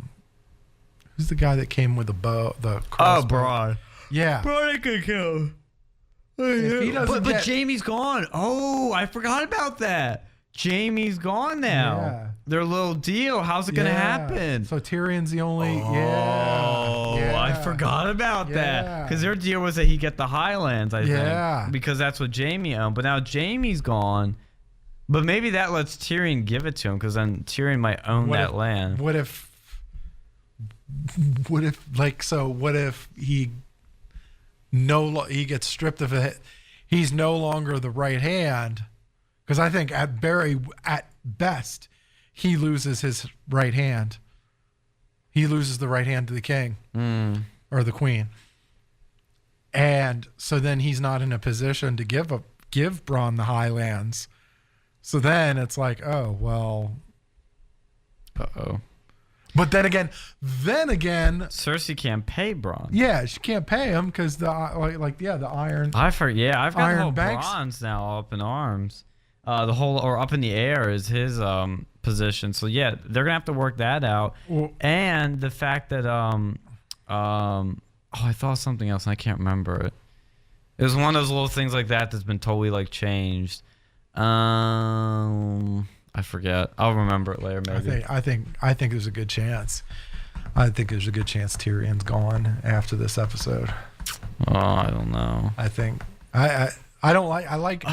who's the guy that came with the bow, the crossbow? Bronn. Yeah, Bronn could kill. But Jaime's gone. Oh, I forgot about that. Jaime's gone now. Yeah. Their little deal. How's it gonna happen? So Tyrion's the only. Oh, I forgot about that. Because their deal was that he get the Highlands. I think. Because that's what Jaime owned. But now Jaime's gone. But maybe that lets Tyrion give it to him, because then Tyrion might own that land. What if he he gets stripped of it? He's no longer the right hand, because I think at best he loses his right hand. He loses the right hand to the king or the queen, and so then he's not in a position to give Bronn the Highlands. So then it's like, oh well. Uh-oh. But then again, Cersei can't pay Bronn. Yeah, she can't pay him because the iron. I've got the whole banks. Bronn's now up in arms. The whole or up in the air is his position. So yeah, they're gonna have to work that out. Well, and the fact that I thought something else and I can't remember it. It was one of those little things like that that's been totally changed. I forget. I'll remember it later. Maybe. I think there's a good chance. I think there's a good chance Tyrion's gone after this episode. Oh, I don't know. I think I like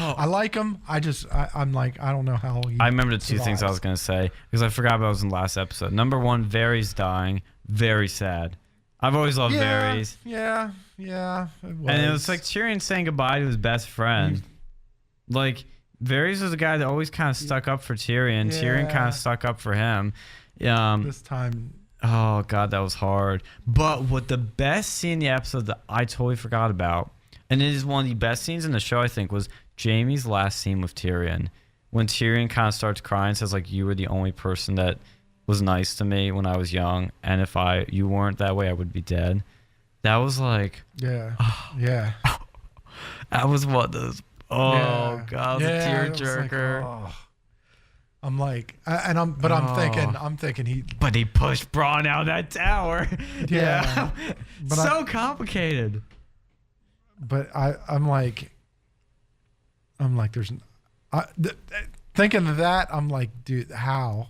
him. I'm like, I don't know how he I remember the two survives. things I was gonna say because I forgot about it was in the last episode. Number one, Varys dying. Very sad. I've always loved Varys. Yeah. And it was like Tyrion saying goodbye to his best friend. Varys was the guy that always kind of stuck up for Tyrion. Yeah. Tyrion kind of stuck up for him. This time. Oh, God, that was hard. But what the best scene in the episode that I totally forgot about, and it is one of the best scenes in the show, I think, was Jaime's last scene with Tyrion. When Tyrion kind of starts crying, says, you were the only person that was nice to me when I was young, and if you weren't that way, I would be dead. That was Yeah. That was one of those. Oh God, the I'm tearjerker. I'm thinking he. But he pushed Bronn out of that tower. Yeah, but so complicated. But I'm like, there's, thinking of that. I'm like, dude, how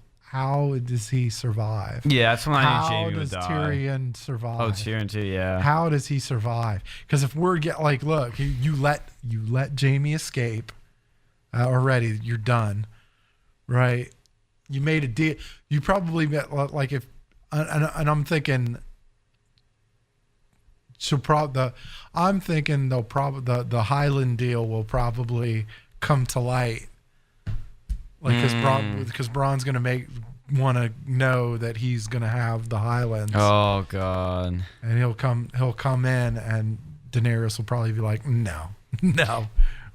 does he survive? Yeah, that's when I knew Jaime would die. How does Tyrion survive? Oh, Tyrion too, yeah. How does he survive? Because if we're look, you let Jaime escape already, you're done, right? You made a deal. You probably met if, and I'm thinking. I'm thinking they'll probably the Highland deal will probably come to light. Because Bronn's gonna want to know that he's gonna have the Highlands. Oh God! And he'll come in, and Daenerys will probably be like, "No, I'm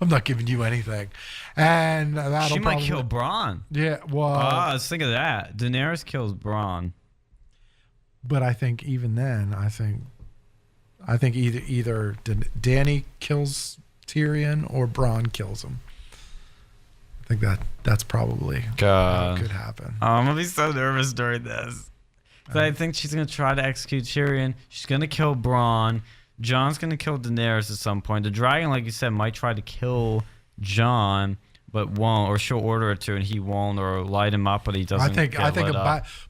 not giving you anything." And she might kill Bronn. Yeah, well, let's think of that. Daenerys kills Bronn. But I think even then, I think either Dany kills Tyrion or Bronn kills him. I think that's probably what could happen. I'm gonna be so nervous during this. I think she's gonna try to execute Tyrion. She's gonna kill Bronn. Jon's gonna kill Daenerys at some point. The dragon, like you said, might try to kill Jon, but won't. Or she'll order it to, and he won't, or light him up, but he doesn't. I think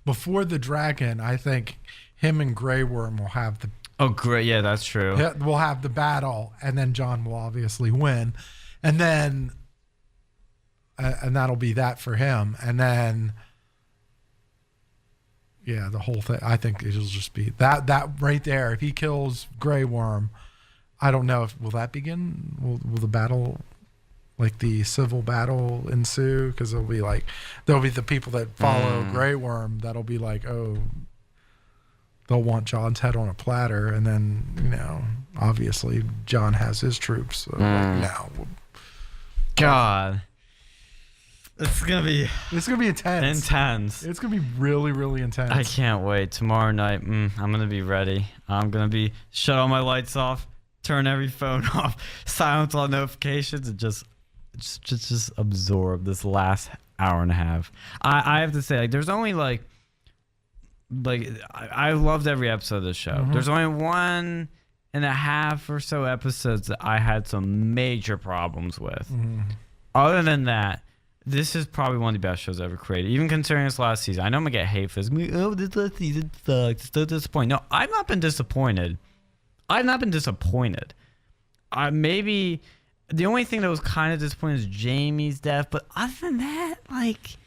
before the dragon, I think him and Grey Worm will have the. Oh, great! Yeah, that's true. We'll have the battle, and then Jon will obviously win, and then. And that'll be that for him. And then, yeah, the whole thing, I think it'll just be that right there. If he kills Grey Worm, I don't know will that begin? Will the battle like the civil battle ensue, because there'll be the people that follow Grey Worm that'll be like, oh, they'll want John's head on a platter, and then obviously John has his troops. So now, God, it's gonna be intense. It's gonna be really, really intense. I can't wait. Tomorrow night, I'm gonna be ready. I'm gonna be shut all my lights off, turn every phone off, silence all notifications, and just absorb this last hour and a half. I have to say, like, there's only like I loved every episode of the show. There's only 1.5 or so episodes that I had some major problems with. Other than that, this is probably one of the best shows ever created, even considering this last season. I know I'm gonna get hate for this. Oh, this last season sucks. It's so disappointing. No, I've not been disappointed. Maybe the only thing that was kind of disappointing is Jamie's death, but other than that, like,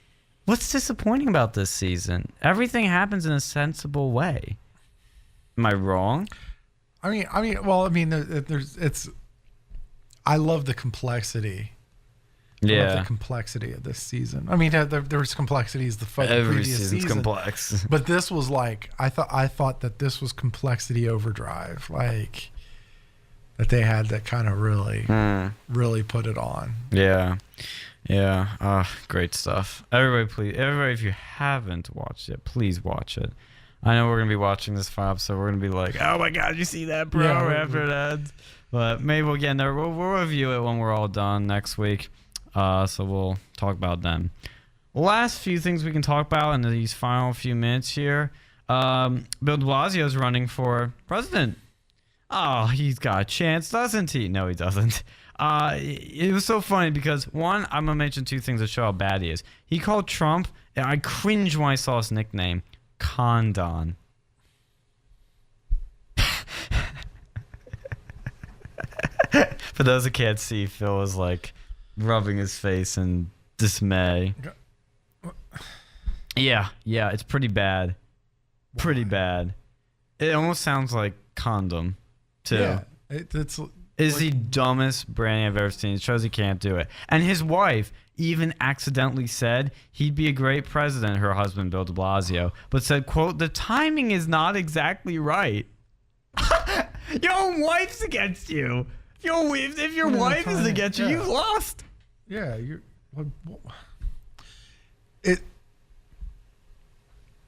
what's disappointing about this season? Everything happens in a sensible way. Am I wrong? I love the complexity. Yeah. I love the complexity of this season. I mean, there was complexities the Every previous season's season, complex. but this was like I thought that this was complexity overdrive, like that they had that kind of really put it on. Yeah. Great stuff. Everybody, if you haven't watched it, please watch it. I know we're gonna be watching this final episode. We're gonna be like, oh my god, you see that, bro? Yeah, after that, but maybe we'll get in there. We'll review it when we're all done next week. So we'll talk about them. Last few things we can talk about in these final few minutes here. Bill de Blasio is running for president. Oh, he's got a chance, doesn't he? No, he doesn't. It was so funny because, one, I'm going to mention two things that show how bad he is. He called Trump, and I cringed when I saw his nickname, Condon. For those that can't see, Phil was like rubbing his face in dismay. Yeah, it's pretty bad. Pretty bad. It almost sounds like condom, too. Yeah, it's the dumbest branding I've ever seen. It shows he can't do it. And his wife even accidentally said he'd be a great president, her husband, Bill de Blasio, but said, quote, the timing is not exactly right. Your own wife's against you. If your wife is against you, you've lost. Yeah,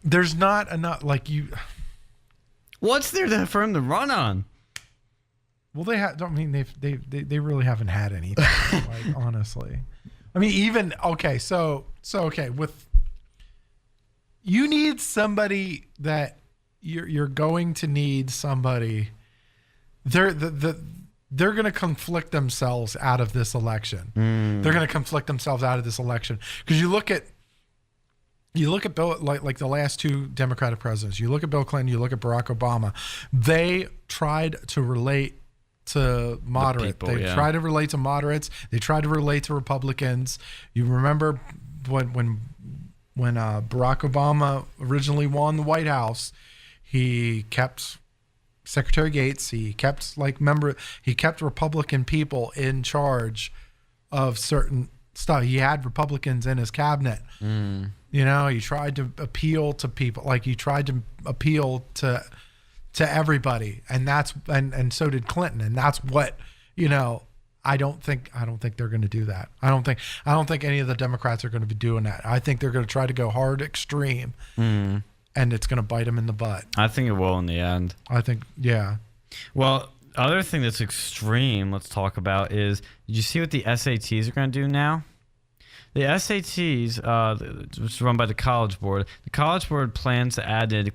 there's not enough, like you. What's there for him to run on? Well, they really haven't had anything. Like, honestly, I mean, even okay. So okay, with you need somebody that you're going to need somebody. They're going to conflict themselves out of this election. They're going to conflict themselves out of this election because you look at Bill, like the last two Democratic presidents. You look at Bill Clinton. You look at Barack Obama. They tried to relate to moderate. They tried to relate to moderates. They tried to relate to Republicans. You remember when Barack Obama originally won the White House, he kept Secretary Gates. He kept Republican people in charge of certain stuff. He had Republicans in his cabinet. You know, he tried to appeal to people. Like, he tried to appeal to everybody, and so did Clinton, and that's what, you know. I don't think they're going to do that. I don't think any of the Democrats are going to be doing that. I think they're going to try to go hard extreme, and it's going to bite them in the butt. I think it will in the end. I think, yeah. Well, other thing that's extreme, let's talk about is, did you see what the SATs are going to do now? The SATs, which is run by the College Board, plans to add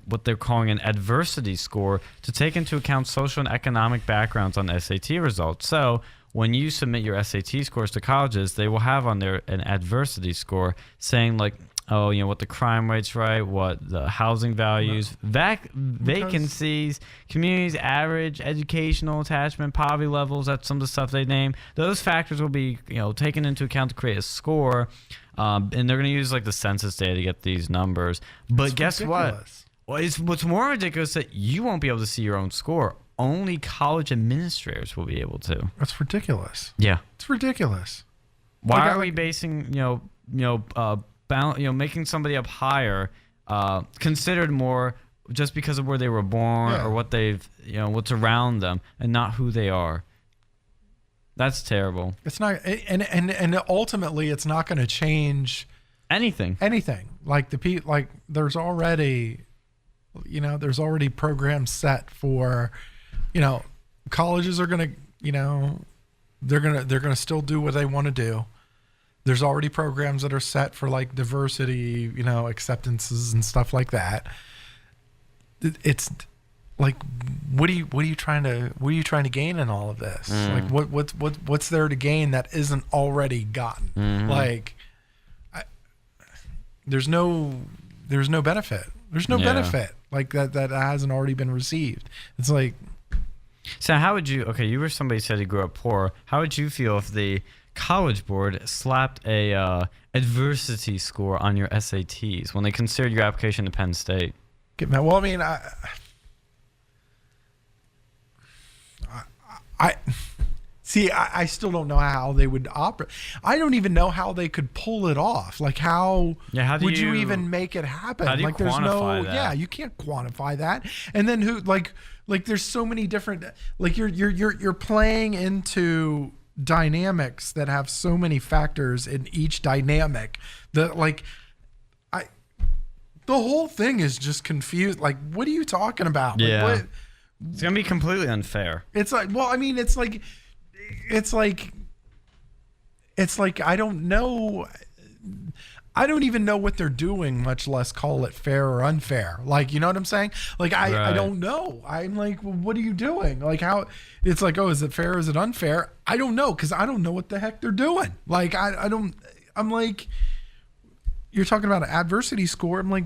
what they're calling an adversity score to take into account social and economic backgrounds on SAT results. So when you submit your SAT scores to colleges, they will have on there an adversity score saying, like, oh, you know, what the crime rate's right, what the housing values, vacancies, communities' average educational attachment, poverty levels. That's some of the stuff they name. Those factors will be, you know, taken into account to create a score, and they're going to use like the census data to get these numbers. But guess what? Well, what's more ridiculous is that you won't be able to see your own score. only college administrators will be able to. That's ridiculous. Yeah. It's ridiculous. Why are we basing, making somebody up higher, considered more just because of where they were born or what they've, what's around them, and not who they are? That's terrible. It's not, and ultimately, it's not going to change anything. Like there's already programs set for, colleges are going to, they're going to still do what they want to do. There's already programs that are set for like diversity, acceptances and stuff like that. It's like, what are you trying to gain in all of this? Like what's there to gain that isn't already gotten? Like, there's no benefit. There's no benefit like that hasn't already been received. It's like, so how would you? Okay, you were somebody who said you grew up poor. How would you feel if the College Board slapped a adversity score on your SATs when they considered your application to Penn State? Well, I mean, I still don't know how they would operate. I don't even know how they could pull it off. Like, how would you even make it happen? How do you like, quantify that? Yeah, you can't quantify that. And then who, like there's so many different, like you're playing into dynamics that have so many factors in each dynamic that, like, the whole thing is just confused. Like, what are you talking about? Yeah. Like, It's gonna be completely unfair. It's like, well, I mean, it's like I don't know. I don't even know what they're doing, much less call it fair or unfair. Like, you know what I'm saying? Like, I don't know. I'm like, well, what are you doing? Like, how? It's like, oh, is it fair? Is it unfair? I don't know, because I don't know what the heck they're doing. Like, I don't. I'm like, you're talking about an adversity score. I'm like,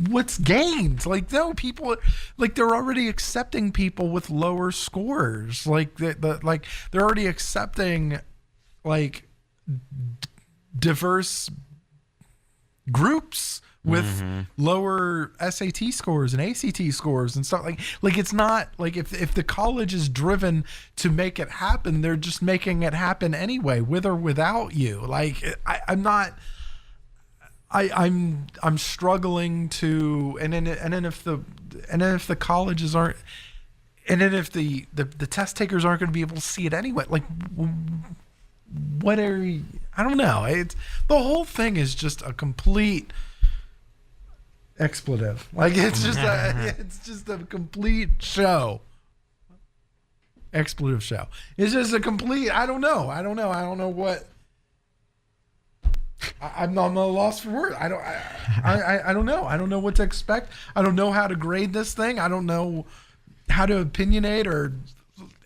what's gained? Like, no, people, like, they're already accepting people with lower scores. Like, like they're already accepting, like, diverse groups with lower SAT scores and ACT scores and stuff. Like it's not like, if the college is driven to make it happen, they're just making it happen anyway, with or without you. Like, I'm struggling to, and then if the colleges aren't, and then if the test takers aren't going to be able to see it anyway, like, what are you, I don't know. It's, the whole thing is just a complete expletive. Like, it's just a complete show. Expletive show. It's just a complete, I don't know what. I'm at a loss for words. I don't know. I don't know what to expect. I don't know how to grade this thing. I don't know how to opinionate or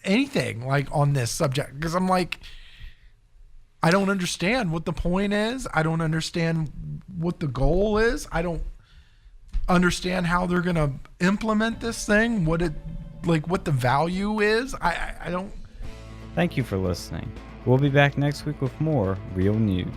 anything, like, on this subject, because I'm like, I don't understand what the point is. I don't understand what the goal is. I don't understand how they're going to implement this thing, what the value is. I don't. Thank you for listening. We'll be back next week with more real news.